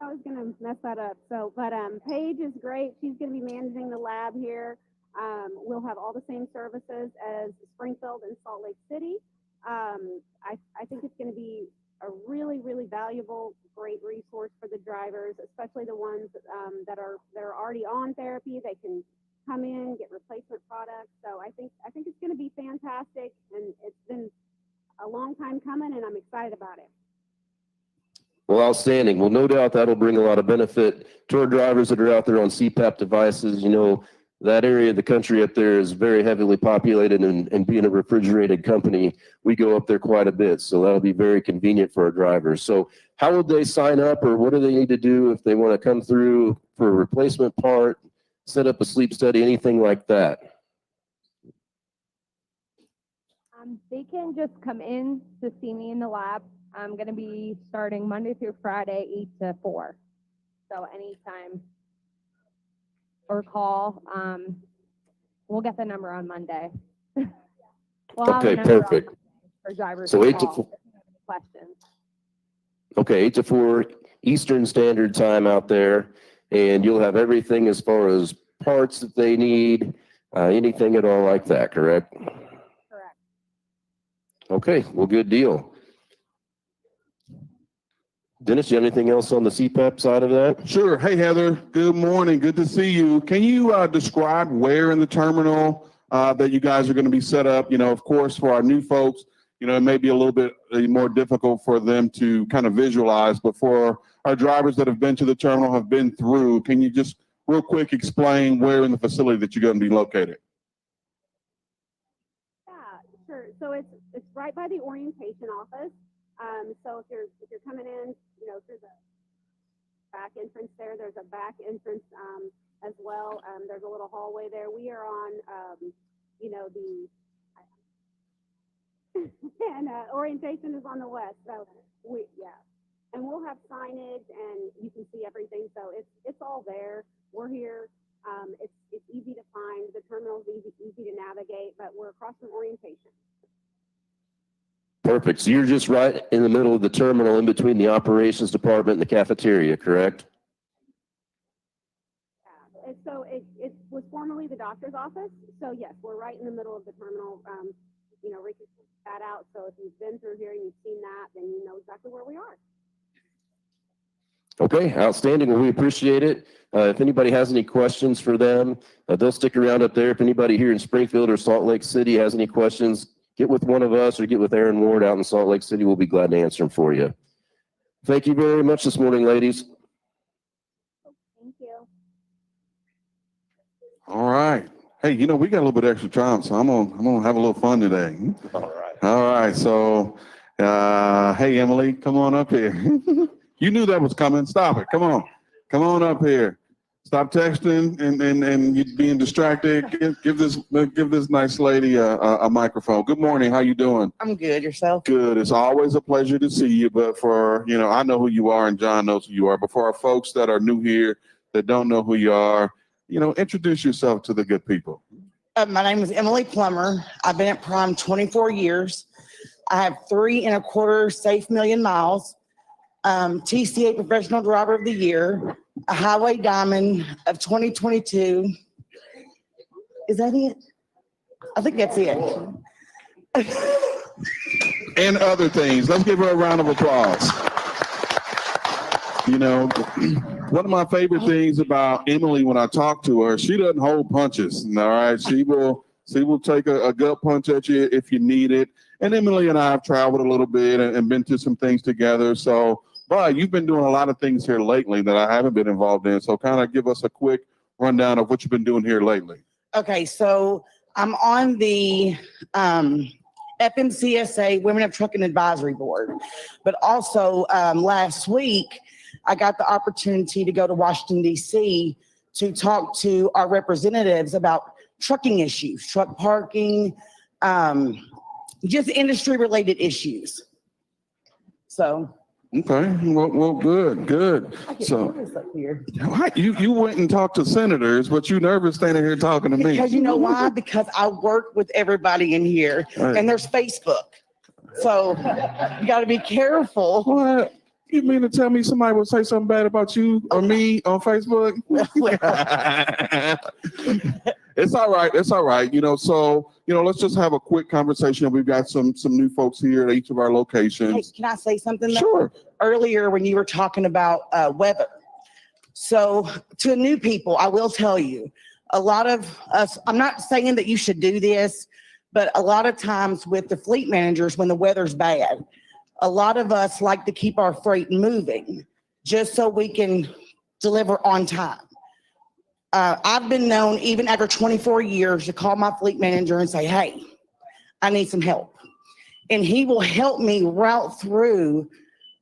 I was going to mess that up. But Paige is great. She's going to be managing the lab here. We'll have all the same services as Springfield and Salt Lake City. I think it's going to be a really, really valuable, great resource for the drivers, especially the ones that are already on therapy. They can come in, get replacement products. So I think it's going to be fantastic, and it's been a long time coming, and I'm excited about it. Well, outstanding. Well, no doubt that'll bring a lot of benefit to our drivers that are out there on CPAP devices. That area of the country up there is very heavily populated, and being a refrigerated company, we go up there quite a bit. So that'll be very convenient for our drivers. So how would they sign up, or what do they need to do if they want to come through for a replacement part, set up a sleep study, anything like that? They can just come in to see me in the lab. I'm going to be starting Monday through Friday, 8 to 4. So anytime. Or call. We'll get the number on Monday. Okay, perfect. For drivers So to 8 to call 4. if they have any questions. Okay, 8 to 4 Eastern Standard Time out there, and you'll have everything as far as parts that they need, anything at all like that, correct? Correct. Okay, well, good deal. Dennis, you have anything else on the CPAP side of that? Sure. Hey, Heather. Good morning. Good to see you. Can you describe where in the terminal that you guys are going to be set up? Of course, for our new folks, it may be a little bit more difficult for them to kind of visualize, but for our drivers that have been to the terminal, have been through, can you just real quick explain where in the facility that you're going to be located? Yeah, sure. So it's right by the orientation office. So if you're coming in, through the back entrance there's a back entrance as well. There's a little hallway there. We are on, and orientation is on the west. So and we'll have signage, and you can see everything. So it's all there. We're here. It's easy to find. The terminal is easy to navigate, but we're across from orientation. Perfect. So you're just right in the middle of the terminal, in between the operations department and the cafeteria, correct? Yeah. So it was formerly the doctor's office. So yes, we're right in the middle of the terminal. Ricky put that out. So if you've been through here and you've seen that, then you know exactly where we are. Okay, outstanding. Well, we appreciate it. If anybody has any questions for them, they'll stick around up there. If anybody here in Springfield or Salt Lake City has any questions, get with one of us or get with Aaron Ward out in Salt Lake City. We'll be glad to answer them for you. Thank you very much this morning, ladies. Thank you. All right. Hey, we got a little bit extra time, so I'm gonna have a little fun today. All right. All right. So, hey, Emily, come on up here. You knew that was coming. Stop it. Come on up here. Stop texting and you being distracted. Give this nice lady a microphone. Good morning. How you doing? I'm good. Yourself? Good. It's always a pleasure to see you. But for, I know who you are and John knows who you are. But for our folks that are new here that don't know who you are, introduce yourself to the good people. My name is Emily Plummer. I've been at Prime 24 years. I have 3 1/4 safe million miles. TCA Professional Driver of the Year, a Highway Diamond of 2022. Is that it? I think that's it. And other things. Let's give her a round of applause. One of my favorite things about Emily when I talk to her, she doesn't hold punches. All right. She will take a gut punch at you if you need it. And Emily and I have traveled a little bit and been to some things together. But you've been doing a lot of things here lately that I haven't been involved in. So kind of give us a quick rundown of what you've been doing here lately. Okay, so I'm on the FMCSA Women of Trucking Advisory Board. But also last week, I got the opportunity to go to Washington, D.C. to talk to our representatives about trucking issues, truck parking, just industry-related issues. So. Okay, well, good. So you went and talked to senators, but you nervous standing here talking to me. Because you know why? Because I work with everybody in here, and there's Facebook. So you got to be careful. What? You mean to tell me somebody will say something bad about you or me on Facebook? It's all right. It's all right. So, let's just have a quick conversation. We've got some new folks here at each of our locations. Hey, can I say something? Sure. Earlier when you were talking about weather. So to new people, I will tell you, a lot of us, I'm not saying that you should do this, but a lot of times with the fleet managers, when the weather's bad, a lot of us like to keep our freight moving just so we can deliver on time. I've been known, even after 24 years, to call my fleet manager and say, hey, I need some help. And he will help me route through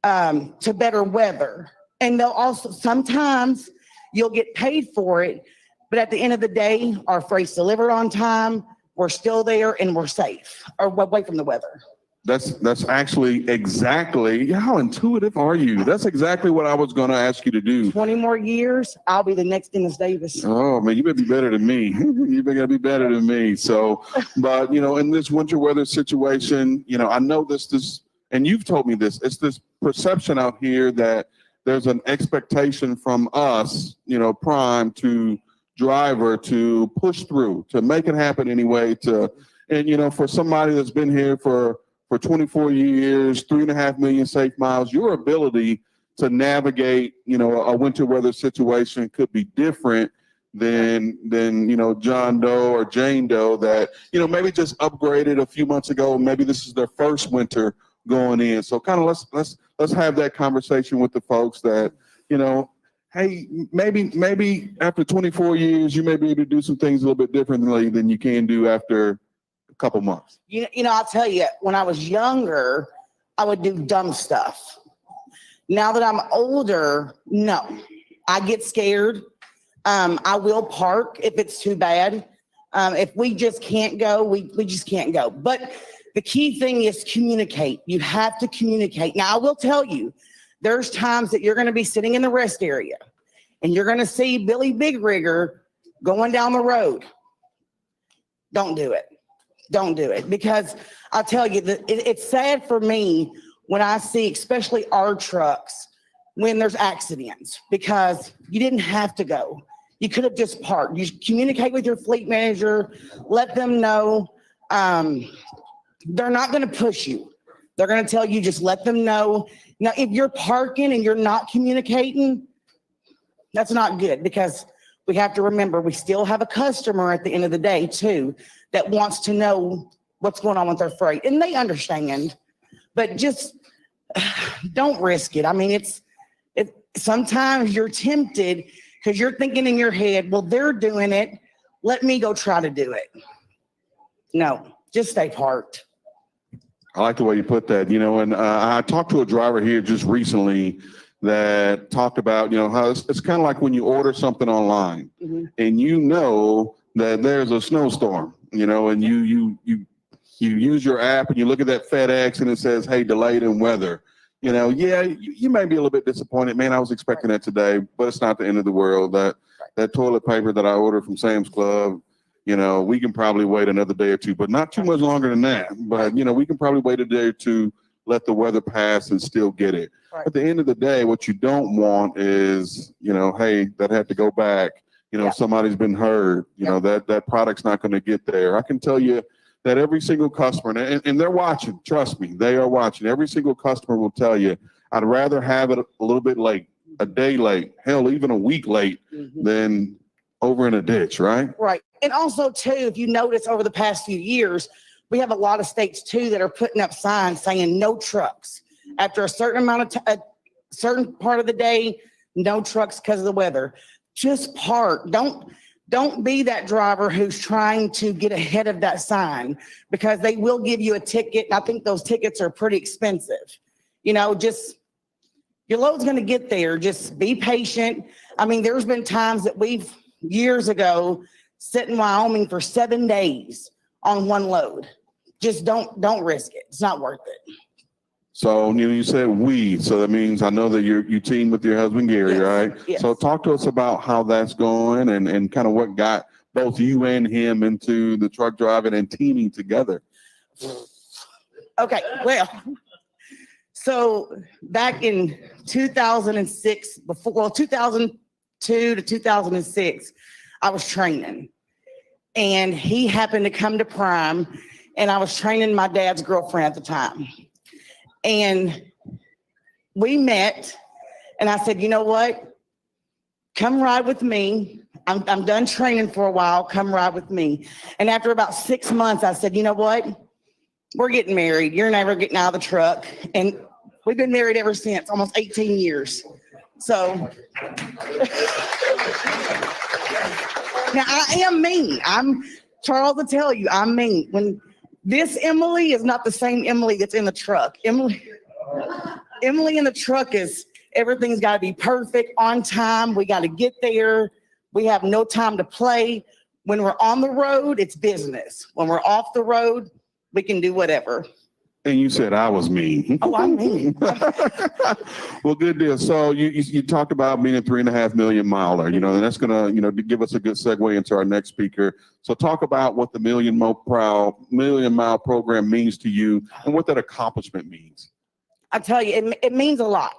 to better weather. And they'll also, sometimes you'll get paid for it, but at the end of the day, our freight's delivered on time, we're still there, and we're safe, or away from the weather. That's actually exactly, how intuitive are you? That's exactly what I was going to ask you to do. 20 more years, I'll be the next Dennis Davis. Oh man, you better be better than me. You better be better than me. So, but in this winter weather situation, I know this, and you've told me this, it's this perception out here that there's an expectation from us, Prime to driver to push through, to make it happen anyway, and for somebody that's been here for 24 years, 3.5 million safe miles, your ability to navigate, a winter weather situation could be different than John Doe or Jane Doe that, maybe just upgraded a few months ago. Maybe this is their first winter going in. So kind of let's have that conversation with the folks that, hey, maybe after 24 years, you may be able to do some things a little bit differently than you can do after a couple months. I'll tell you, when I was younger, I would do dumb stuff. Now that I'm older, no, I get scared. I will park if it's too bad. If we just can't go, we just can't go. But the key thing is communicate. You have to communicate. Now, I will tell you, there's times that you're going to be sitting in the rest area and you're going to see Billy Big Rigger going down the road. Don't do it. Don't do it, because I'll tell you that it's sad for me when I see, especially our trucks, when there's accidents, because you didn't have to go. You could have just parked. You communicate with your fleet manager, let them know. They're not going to push you. They're going to tell you, just let them know. Now, if you're parking and you're not communicating, that's not good, because we have to remember we still have a customer at the end of the day too that wants to know what's going on with their freight, and they understand, but just don't risk it. I mean, sometimes you're tempted because you're thinking in your head, well, they're doing it, let me go try to do it. No, just stay parked. I like the way you put that, and I talked to a driver here just recently that talked about, how it's kind of like when you order something online and that there's a snowstorm, and you use your app and you look at that FedEx and it says, hey, delayed in weather. You may be a little bit disappointed. Man, I was expecting that today, but it's not the end of the world. That toilet paper that I ordered from Sam's Club, we can probably wait another day or two, but not too much longer than that. But, we can probably wait a day or two, let the weather pass and still get it. At the end of the day, what you don't want is, hey, that had to go back. Somebody's been hurt. That product's not going to get there. I can tell you that every single customer, and they're watching, trust me, they are watching. Every single customer will tell you, I'd rather have it a little bit late, a day late, hell, even a week late than over in a ditch, right? Right. And also, too, if you notice over the past few years, we have a lot of states, too, that are putting up signs saying no trucks. After a certain amount of a certain part of the day, no trucks because of the weather. Just park. Don't be that driver who's trying to get ahead of that sign, because they will give you a ticket. And I think those tickets are pretty expensive. Just your load's going to get there. Just be patient. I mean, there's been times that we've years ago sit in Wyoming for 7 days on one load. Just don't risk it. It's not worth it. So, you said we, so that means I know that you team with your husband, Gary, Yes, right? yes. So talk to us about how that's going and kind of what got both you and him into the truck driving and teaming together. Okay, well, so back in 2006, 2002 to 2006, I was training. And he happened to come to Prime, and I was training my dad's girlfriend at the time. And we met, and I said, you know what? Come ride with me. I'm done training for a while. Come ride with me. And after about 6 months, I said, you know what? We're getting married. You're never getting out of the truck. And we've been married ever since, almost 18 years. So now I am mean. Charles will tell you, I'm mean. When this Emily is not the same Emily that's in the truck. Emily in the truck is everything's got to be perfect, on time. We got to get there. We have no time to play. When we're on the road, it's business. When we're off the road, we can do whatever. And you said I was mean. Oh, I'm mean. Well, good deal. So you talked about being a 3.5 million miler, and that's gonna, give us a good segue into our next speaker. So talk about what the million mile program means to you and what that accomplishment means. I tell you, it means a lot.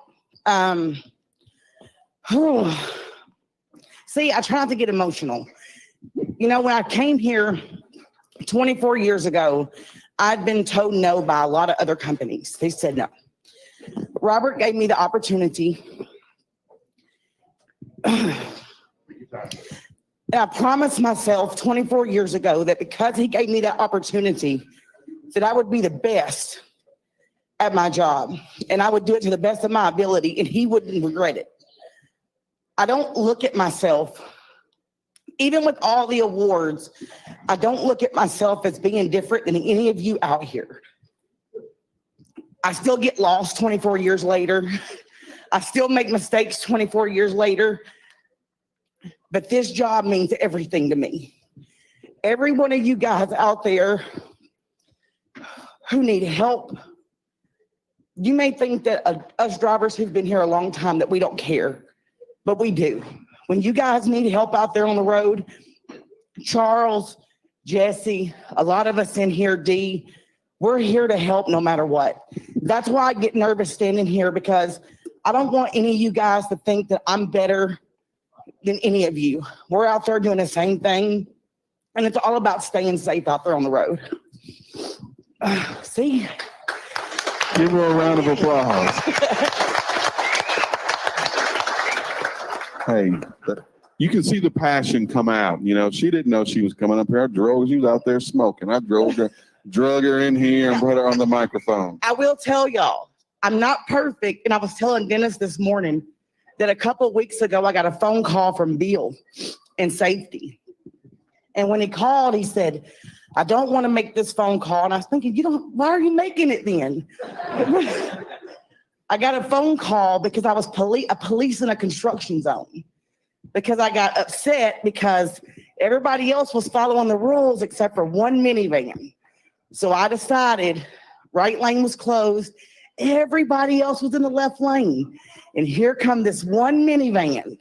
See, I try not to get emotional. When I came here 24 years ago, I'd been told no by a lot of other companies. They said no. Robert gave me the opportunity. And I promised myself 24 years ago that because he gave me that opportunity, that I would be the best at my job. And I would do it to the best of my ability, and he wouldn't regret it. I don't look at myself, even with all the awards, I don't look at myself as being different than any of you out here. I still get lost 24 years later. I still make mistakes 24 years later. But this job means everything to me. Every one of you guys out there who need help, you may think that us drivers who've been here a long time that we don't care, but we do. When you guys need help out there on the road, Charles, Jesse, a lot of us in here, Dee, we're here to help no matter what. That's why I get nervous standing here, because I don't want any of you guys to think that I'm better than any of you. We're out there doing the same thing, and it's all about staying safe out there on the road. See? Give her a round of applause. Hey, you can see the passion come out. She didn't know she was coming up here. She was out there smoking. I drug her in here and brought her on the microphone. I will tell y'all, I'm not perfect. And I was telling Dennis this morning that a couple of weeks ago, I got a phone call from Bill in safety. And when he called, he said, I don't want to make this phone call. And I was thinking, why are you making it then? I got a phone call because I was police in a construction zone because I got upset because everybody else was following the rules except for one minivan. So I decided right lane was closed. Everybody else was in the left lane. And here come this one minivan.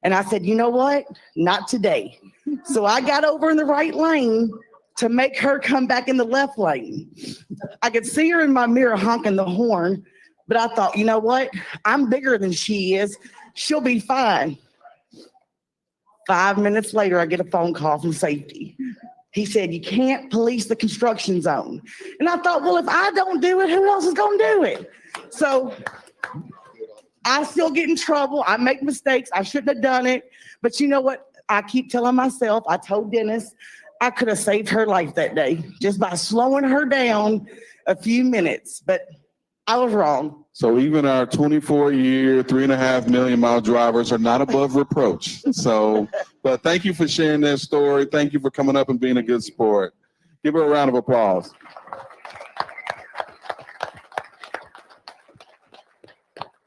And I said, you know what? Not today. So I got over in the right lane to make her come back in the left lane. I could see her in my mirror honking the horn, but I thought, you know what? I'm bigger than she is. She'll be fine. 5 minutes later, I get a phone call from safety. He said, you can't police the construction zone. And I thought, well, if I don't do it, who else is going to do it? So I still get in trouble. I make mistakes. I shouldn't have done it. But you know what? I keep telling myself, I told Dennis, I could have saved her life that day just by slowing her down a few minutes. But I was wrong. So even our 24-year, 3.5 million mile drivers are not above reproach. So, but thank you for sharing that story. Thank you for coming up and being a good sport. Give her a round of applause.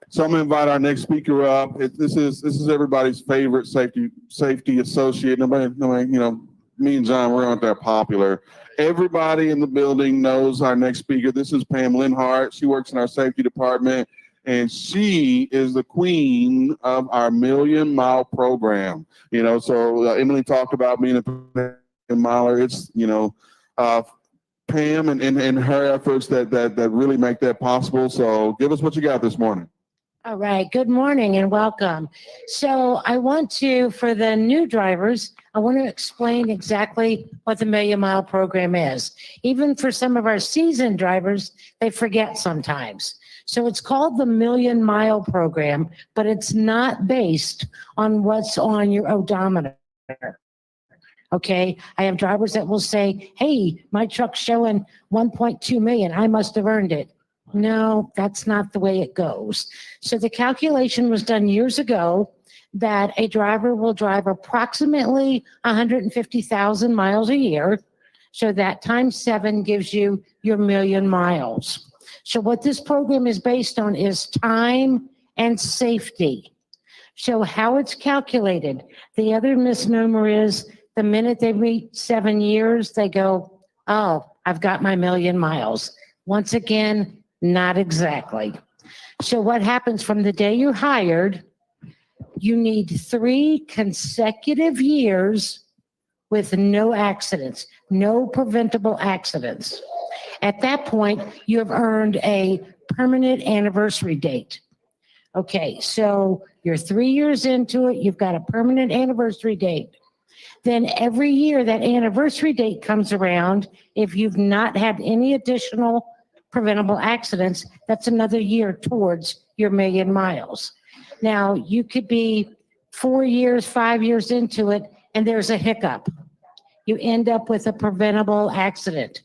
So I'm gonna invite our next speaker up. This is everybody's favorite safety associate. Nobody, you know, me and John, we aren't that popular. Everybody in the building knows our next speaker. This is Pam Linhart. She works in our safety department, and she is the queen of our Million Mile program. You know, so Emily talked about being a million miler. It's, you know, Pam and her efforts that really make that possible. So give us what you got this morning. All right, good morning and welcome. So I want to, for the new drivers, I want to explain exactly what the Million Mile program is. Even for some of our seasoned drivers, they forget sometimes. So it's called the Million Mile program, but it's not based on what's on your odometer. Okay, I have drivers that will say, hey, my truck's showing 1.2 million, I must have earned it. No, that's not the way it goes. So the calculation was done years ago that a driver will drive approximately 150,000 miles a year. So that times 7 gives you your million miles. So what this program is based on is time and safety. So how it's calculated, the other misnomer is the minute they reach 7 years, they go, oh, I've got my million miles. Once again, not exactly. So what happens from the day you're hired, you need 3 consecutive years with no accidents, no preventable accidents. At that point, you have earned a permanent anniversary date. Okay, so you're 3 years into it, you've got a permanent anniversary date. Then every year that anniversary date comes around, if you've not had any additional preventable accidents, that's another year towards your million miles. Now, you could be 4 years, 5 years into it, and there's a hiccup. You end up with a preventable accident.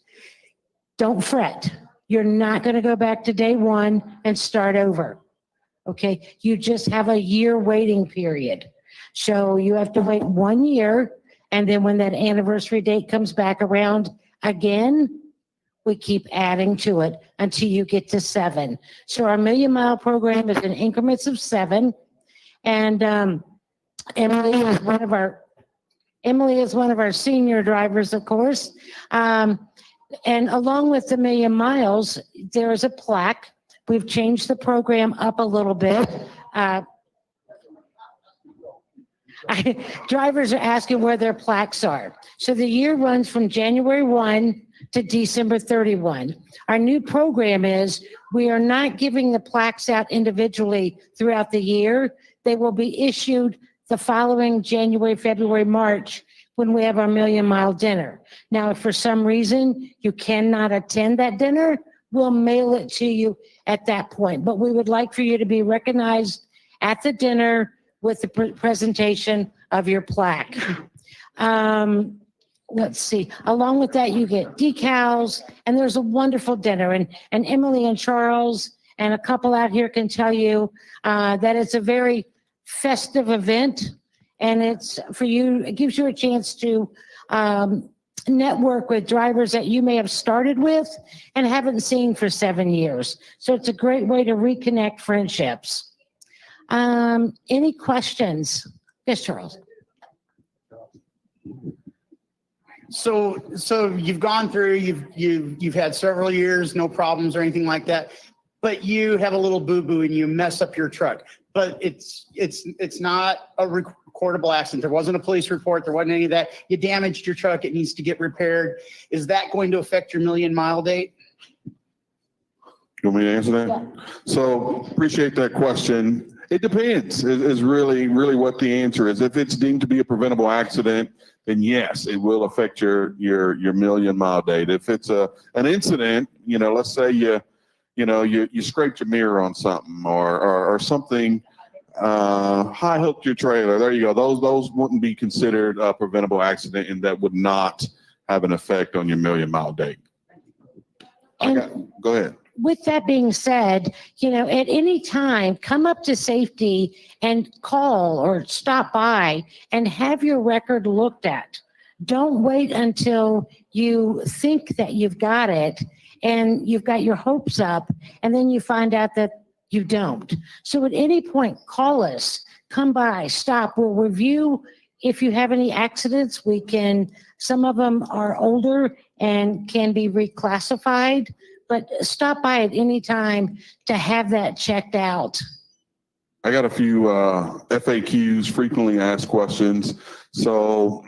Don't fret. You're not going to go back to day one and start over. Okay, you just have a year waiting period. So you have to wait 1 year, and then when that anniversary date comes back around again, we keep adding to it until you get to 7. So our Million Mile program is in increments of 7. And Emily is one of our senior drivers, of course. And along with the Million Miles, there is a plaque. We've changed the program up a little bit. Drivers are asking where their plaques are. So the year runs from January 1 to December 31. Our new program is we are not giving the plaques out individually throughout the year. They will be issued the following January, February, March when we have our Million Mile dinner. Now, if for some reason you cannot attend that dinner, we'll mail it to you at that point. But we would like for you to be recognized at the dinner with the presentation of your plaque. Let's see, along with that, you get decals, and there's a wonderful dinner. And Emily and Charles and a couple out here can tell you that it's a very festive event, and it's for you, it gives you a chance to network with drivers that you may have started with and haven't seen for 7 years. So it's a great way to reconnect friendships. Any questions? Yes, Charles. So you've gone through, you've had several years, no problems or anything like that, but you have a little boo-boo and you mess up your truck. But it's not a recordable accident. There wasn't a police report. There wasn't any of that. You damaged your truck. It needs to get repaired. Is that going to affect your 1,000,000-mile date? You want me to answer that? Yeah. So appreciate that question. It depends is really what the answer is. If it's deemed to be a preventable accident, then yes, it will affect your 1,000,000-mile date. If it's an incident, let's say you scraped your mirror on something or something, high hooked your trailer. There you go. Those wouldn't be considered a preventable accident, and that would not have an effect on your 1,000,000-mile date. Go ahead. With that being said, at any time, come up to safety and call or stop by and have your record looked at. Don't wait until you think that you've got it and you've got your hopes up and then you find out that you don't. So at any point, call us, come by, stop. We'll review if you have any accidents. Some of them are older and can be reclassified. But stop by at any time to have that checked out. I got a few FAQs, frequently asked questions. So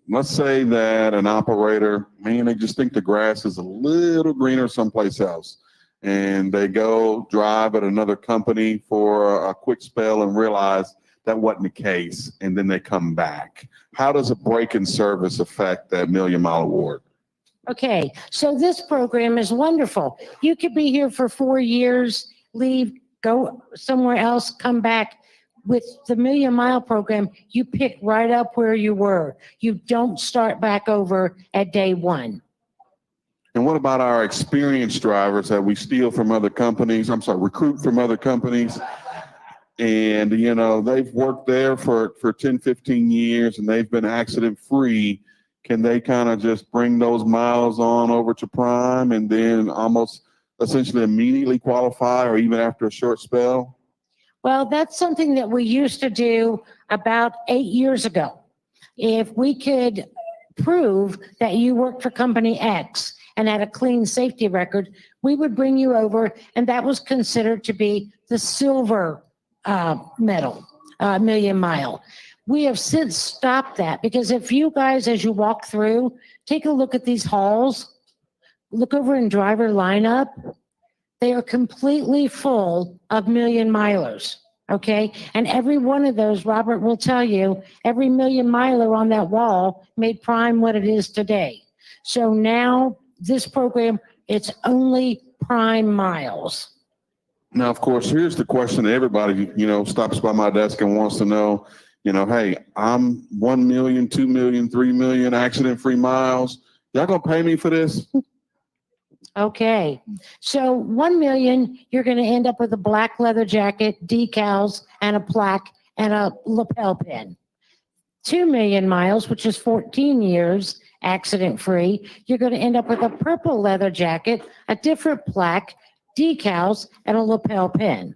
let's say that an operator, they just think the grass is a little greener someplace else. And they go drive at another company for a quick spell and realize that wasn't the case. And then they come back. How does a break-in service affect that 1,000,000-mile award? Okay, so this program is wonderful. You could be here for 4 years, leave, go somewhere else, come back. With the 1,000,000-mile program, you pick right up where you were. You don't start back over at day one. And what about our experienced drivers that we steal from other companies? Recruit from other companies. And, they've worked there for 10, 15 years and they've been accident free. Can they kind of just bring those miles on over to Prime and then almost essentially immediately qualify or even after a short spell? Well, that's something that we used to do about 8 years ago. If we could prove that you worked for company X and had a clean safety record, we would bring you over, and that was considered to be the silver medal, 1,000,000-mile. We have since stopped that because if you guys, as you walk through, take a look at these halls, look over in driver lineup, they are completely full of 1,000,000-milers, okay? And every one of those, Robert will tell you, every 1,000,000-miler on that wall made Prime what it is today. So now this program, it's only Prime miles. Now, of course, here's the question that everybody, stops by my desk and wants to know, hey, I'm 1 million, 2 million, 3 million accident-free miles. Y'all gonna pay me for this? Okay, so 1 million, you're gonna end up with a black leather jacket, decals, and a plaque, and a lapel pin. 2 million miles, which is 14 years accident-free, you're gonna end up with a purple leather jacket, a different plaque, decals, and a lapel pin.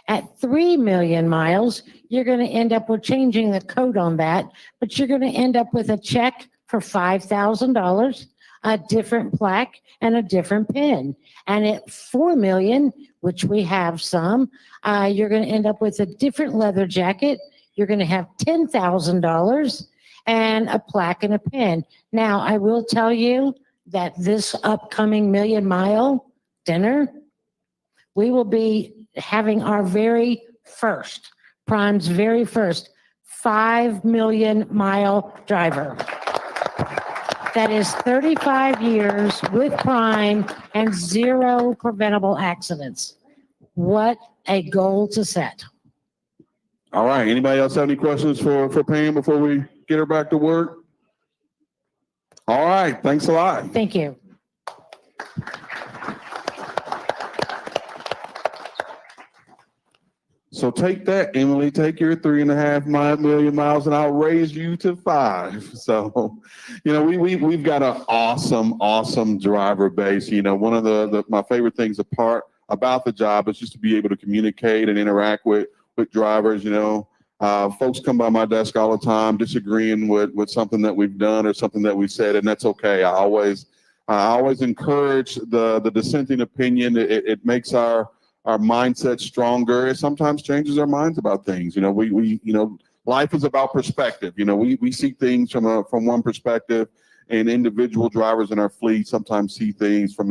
At 3 million miles, you're going to end up with changing the code on that, but you're going to end up with a check for $5,000, a different plaque, and a different pin. And at 4 million, which we have some, you're going to end up with a different leather jacket. You're going to have $10,000 and a plaque and a pin. Now, I will tell you that this upcoming 1,000,000-mile dinner, we will be having our very first, Prime's very first 5 million-mile driver. That is 35 years with Prime and 0 preventable accidents. What a goal to set. All right. Anybody else have any questions for Pam before we get her back to work? All right. Thanks a lot. Thank you. So take that, Emily, take your 3.5 million miles and I'll raise you to 5. So, we've got an awesome driver base. One of my favorite things about the job is just to be able to communicate and interact with drivers. Folks come by my desk all the time disagreeing with something that we've done or something that we said, and that's okay. I always encourage the dissenting opinion. It makes our mindset stronger. It sometimes changes our minds about things. Life is about perspective. We see things from one perspective, and individual drivers in our fleet sometimes see things from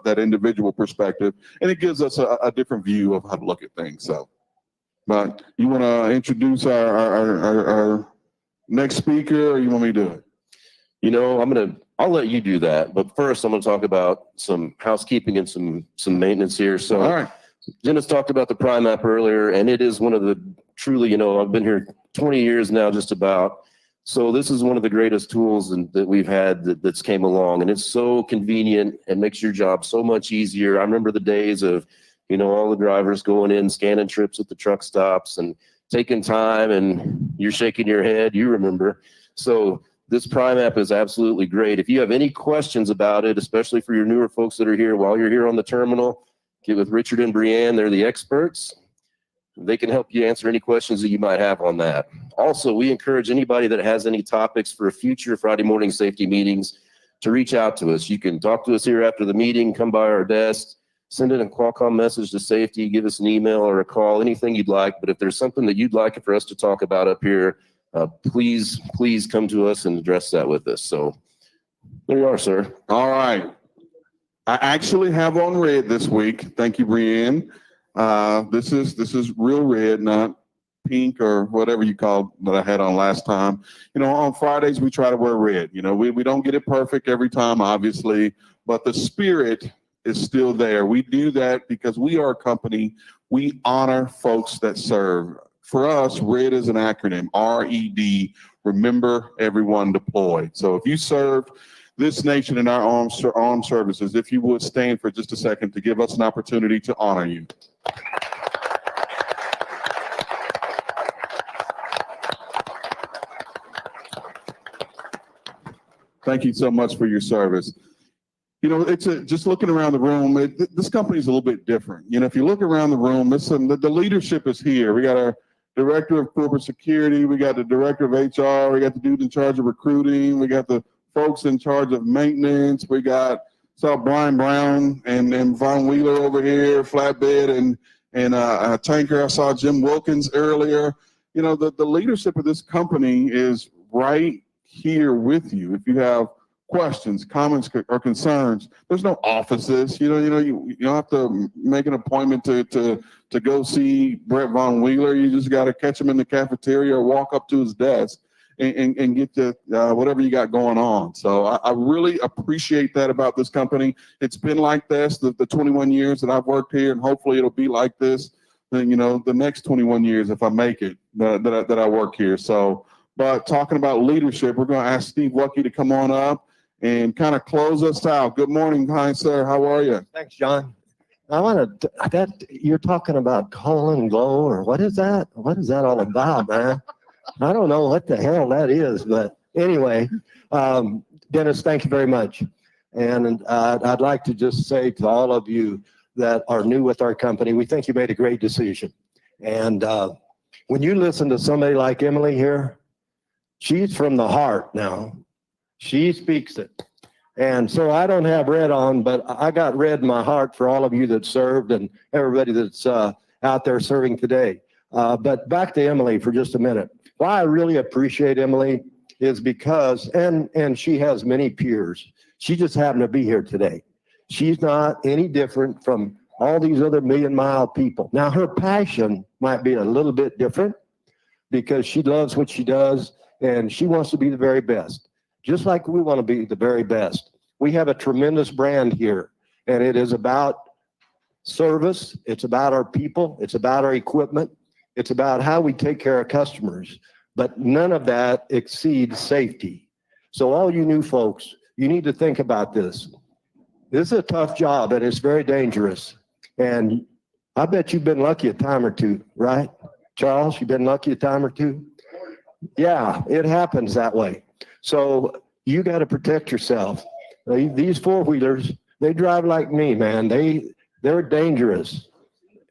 that individual perspective, and it gives us a different view of how to look at things. So, but you want to introduce our next speaker, or you want me to do it? I'll let you do that. But first, I'm going to talk about some housekeeping and some maintenance here. So, all right. Dennis talked about the Prime app earlier, and it is one of the truly, I've been here 20 years now, just about. So this is one of the greatest tools that we've had that's came along, and it's so convenient and makes your job so much easier. I remember the days of, all the drivers going in, scanning trips at the truck stops and taking time, and you're shaking your head. You remember. So this Prime app is absolutely great. If you have any questions about it, especially for your newer folks that are here while you're here on the terminal, get with Richard and Brianne. They're the experts. They can help you answer any questions that you might have on that. Also, we encourage anybody that has any topics for future Friday morning safety meetings to reach out to us. You can talk to us here after the meeting, come by our desk, send in a Qualcomm message to safety, give us an email or a call, anything you'd like. But if there's something that you'd like for us to talk about up here, please come to us and address that with us. So there you are, sir. All right. I actually have on red this week. Thank you, Brianne. This is real red, not pink or whatever you called that I had on last time. On Fridays we try to wear red. We don't get it perfect every time, obviously, but the spirit is still there. We do that because we are a company. We honor folks that serve. For us, RED is an acronym, RED, remember everyone deployed. So if you served this nation in our armed services, if you would stand for just a second to give us an opportunity to honor you. Thank you so much for your service. It's just looking around the room, this company is a little bit different. If you look around the room, the leadership is here. We got our director of corporate security, we got the director of HR, we got the dude in charge of recruiting, we got the folks in charge of maintenance. We saw Brian Brown and Von Wheeler over here, flatbed and tanker. I saw Jim Wilkins earlier. The leadership of this company is right here with you. If you have questions, comments, or concerns, there's no offices. You don't have to make an appointment to go see Brett Von Wheeler. You just got to catch him in the cafeteria or walk up to his desk and get to whatever you got going on. So I really appreciate that about this company. It's been like this the 21 years that I've worked here, and hopefully it'll be like this, the next 21 years if I make it that I work here. So, but talking about leadership, we're going to ask Steve Wucky to come on up and kind of close us out. Good morning, hi sir. How are you? Thanks, John. You're talking about call and glow, or what is that? What is that all about, man? I don't know what the hell that is, but anyway, Dennis, thank you very much. And I'd like to just say to all of you that are new with our company, we think you made a great decision. And when you listen to somebody like Emily here, she's from the heart now. She speaks it. And so I don't have red on, but I got red in my heart for all of you that served and everybody that's out there serving today. But back to Emily for just a minute. Why I really appreciate Emily is because, and she has many peers. She just happened to be here today. She's not any different from all these other million-mile people. Now, her passion might be a little bit different because she loves what she does and she wants to be the very best, just like we want to be the very best. We have a tremendous brand here, and it is about service. It's about our people. It's about our equipment. It's about how we take care of customers, but none of that exceeds safety. So all you new folks, you need to think about this. This is a tough job and it's very dangerous. And I bet you've been lucky a time or two, right? Charles, you've been lucky a time or two? Yeah, it happens that way. So you got to protect yourself. These four-wheelers, they drive like me, man. They're dangerous.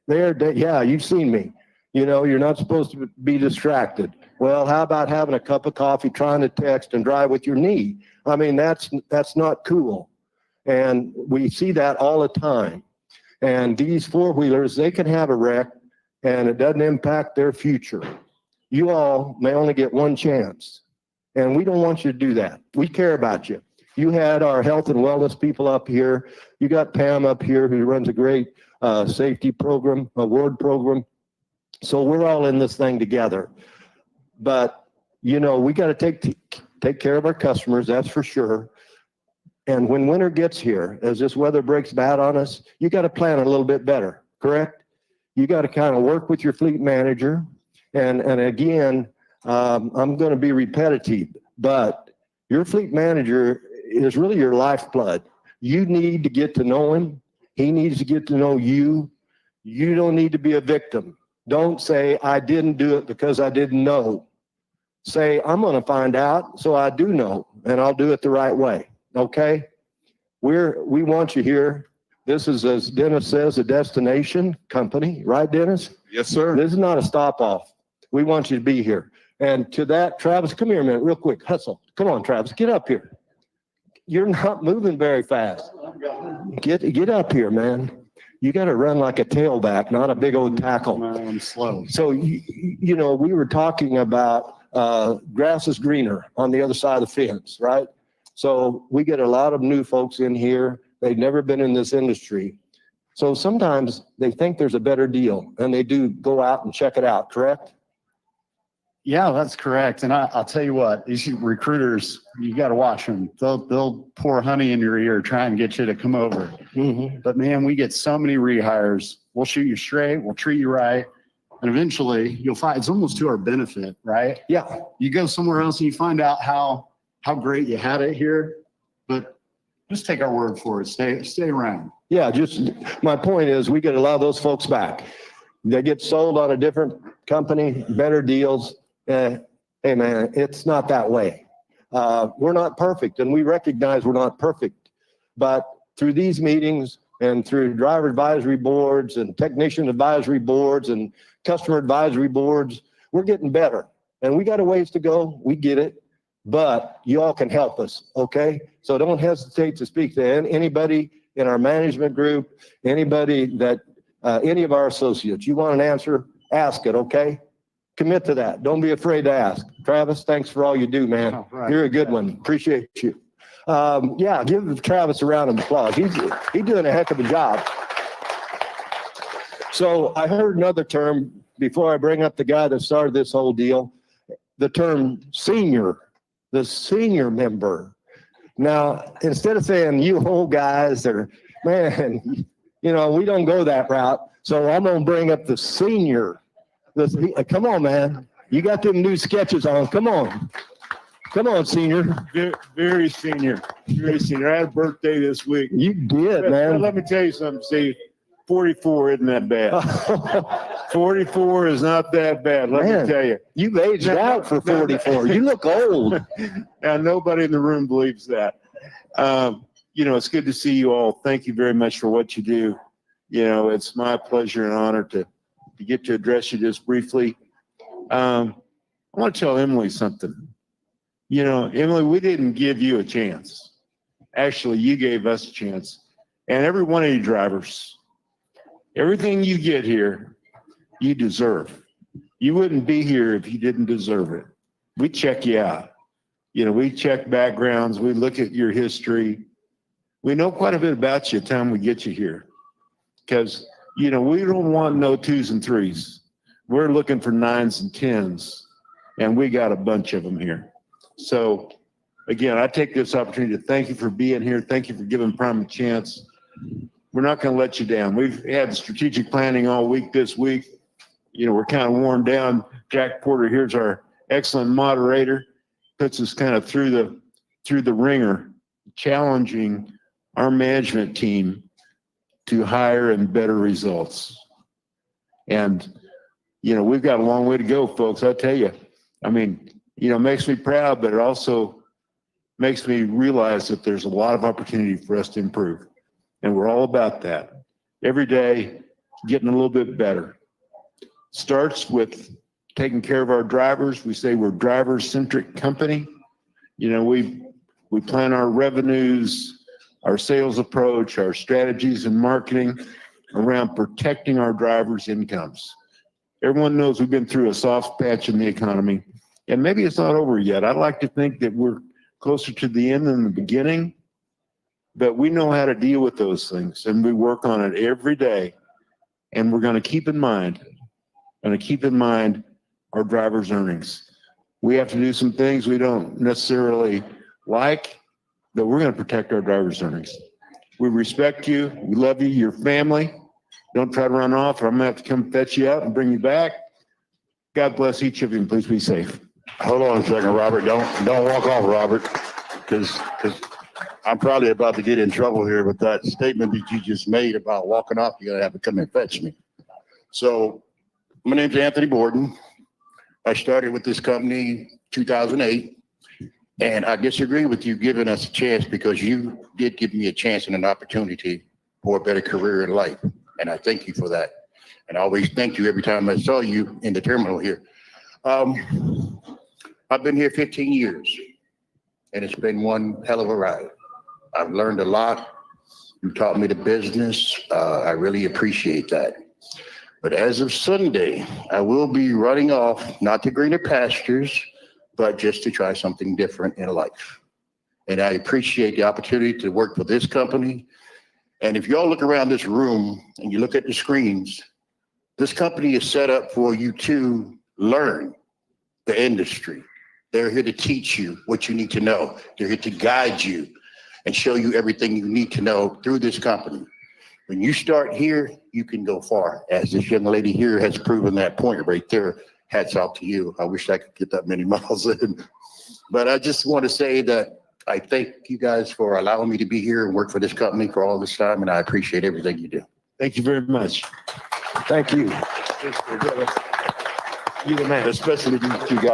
Yeah, you've seen me. You know, you're not supposed to be distracted. Well, how about having a cup of coffee, trying to text and drive with your knee? I mean, that's not cool. And we see that all the time. And these four-wheelers, they can have a wreck and it doesn't impact their future. You all may only get one chance. And we don't want you to do that. We care about you. You had our health and wellness people up here. You got Pam up here who runs a great safety program, award program. So we're all in this thing together. But, you know, we got to take care of our customers, that's for sure. And when winter gets here, as this weather breaks bad on us, you got to plan a little bit better, correct? You got to kind of work with your fleet manager. And again, I'm going to be repetitive, but your fleet manager is really your lifeblood. You need to get to know him. He needs to get to know you. You don't need to be a victim. Don't say, I didn't do it because I didn't know. Say, I'm going to find out, so I do know, and I'll do it the right way. Okay? We want you here. This is, as Dennis says, a destination company, right, Dennis? Yes, sir. This is not a stop off. We want you to be here. And to that, Travis, come here a minute, real quick. Hustle. Come on, Travis, get up here. You're not moving very fast. Get up here, man. You got to run like a tailback, not a big old tackle. I'm slow. So, you know, we were talking about grass is greener on the other side of the fence, right? So we get a lot of new folks in here. They've never been in this industry. So sometimes they think there's a better deal and they do go out and check it out, correct? Yeah, that's correct. And I'll tell you what, these recruiters, you got to watch them. They'll pour honey in your ear, try and get you to come over. Mm-hmm. But man, we get so many rehires. We'll shoot you straight. We'll treat you right. And eventually you'll find it's almost to our benefit, right? Yeah. You go somewhere else and you find out how great you had it here, but just take our word for it. Stay around. Yeah, just my point is we get a lot of those folks back. They get sold on a different company, better deals. Hey man, it's not that way. We're not perfect and we recognize we're not perfect, but through these meetings and through driver advisory boards and technician advisory boards and customer advisory boards, we're getting better and we got a ways to go. We get it, but you all can help us. Okay. So don't hesitate to speak to anybody in our management group, anybody that, any of our associates. You want an answer, ask it. Okay. Commit to that. Don't be afraid to ask. Travis, thanks for all you do, man. Oh, right. You're a good one. Appreciate you. Yeah, give Travis a round of applause. He's doing a heck of a job. So I heard another term before I bring up the guy that started this whole deal, the term senior, the senior member. Now, instead of saying you old guys or man, you know, we don't go that route. So I'm going to bring up the senior. Come on, man. You got them new sketches on. Come on. Come on, senior. Very senior. Very senior. I had a birthday this week. You did, man. Let me tell you something, Steve. 44 isn't that bad. 44 is not that bad, let me tell you. You've aged out for 44. You look old. And nobody in the room believes that. You know, it's good to see you all. Thank you very much for what you do. You know, it's my pleasure and honor to get to address you just briefly. I want to tell Emily something. You know, Emily, we didn't give you a chance. Actually, you gave us a chance. And every one of you drivers, everything you get here, you deserve. You wouldn't be here if you didn't deserve it. We check you out. You know, we check backgrounds. We look at your history. We know quite a bit about you the time we get you here. Because, you know, we don't want no 2s and 3s. We're looking for 9s and 10s. And we got a bunch of them here. So, again, I take this opportunity to thank you for being here. Thank you for giving Prime a chance. We're not going to let you down. We've had strategic planning all week this week. You know, we're kind of worn down. Jack Porter here's our excellent moderator. Puts us kind of through the ringer, challenging our management team to higher and better results. And, we've got a long way to go, folks. I tell you, I mean, it makes me proud, but it also makes me realize that there's a lot of opportunity for us to improve. And we're all about that. Every day, getting a little bit better. Starts with taking care of our drivers. We say we're driver-centric company. We plan our revenues, our sales approach, our strategies and marketing around protecting our drivers' incomes. Everyone knows we've been through a soft patch in the economy, and maybe it's not over yet. I'd like to think that we're closer to the end than the beginning, but we know how to deal with those things, and we work on it every day. And we're going to keep in mind our drivers' earnings. We have to do some things we don't necessarily like, but we're going to protect our drivers' earnings. We respect you. We love you, your family. Don't try to run off, or I'm going to have to come fetch you out and bring you back. God bless each of you, and please be safe. Hold on a second, Robert. Don't walk off, Robert, because I'm probably about to get in trouble here with that statement that you just made about walking off. You're going to have to come and fetch me. So my name's Anthony Borden. I started with this company 2008, and I disagree with you giving us a chance, because you did give me a chance and an opportunity for a better career in life. And I thank you for that. And I always thank you every time I saw you in the terminal here. I've been here 15 years, and it's been one hell of a ride. I've learned a lot. You taught me the business. I really appreciate that. But as of Sunday, I will be running off, not to greener pastures, but just to try something different in life. And I appreciate the opportunity to work for this company. And if you all look around this room and you look at the screens, this company is set up for you to learn the industry. They're here to teach you what you need to know. They're here to guide you and show you everything you need to know through this company. When you start here, you can go far. As this young lady here has proven that point right there. Hats off to you. I wish I could get that many miles in. But I just want to say that I thank you guys for allowing me to be here and work for this company for all this time, and I appreciate everything you do. Thank you very much. Thank you. You're the man. Especially these two guys.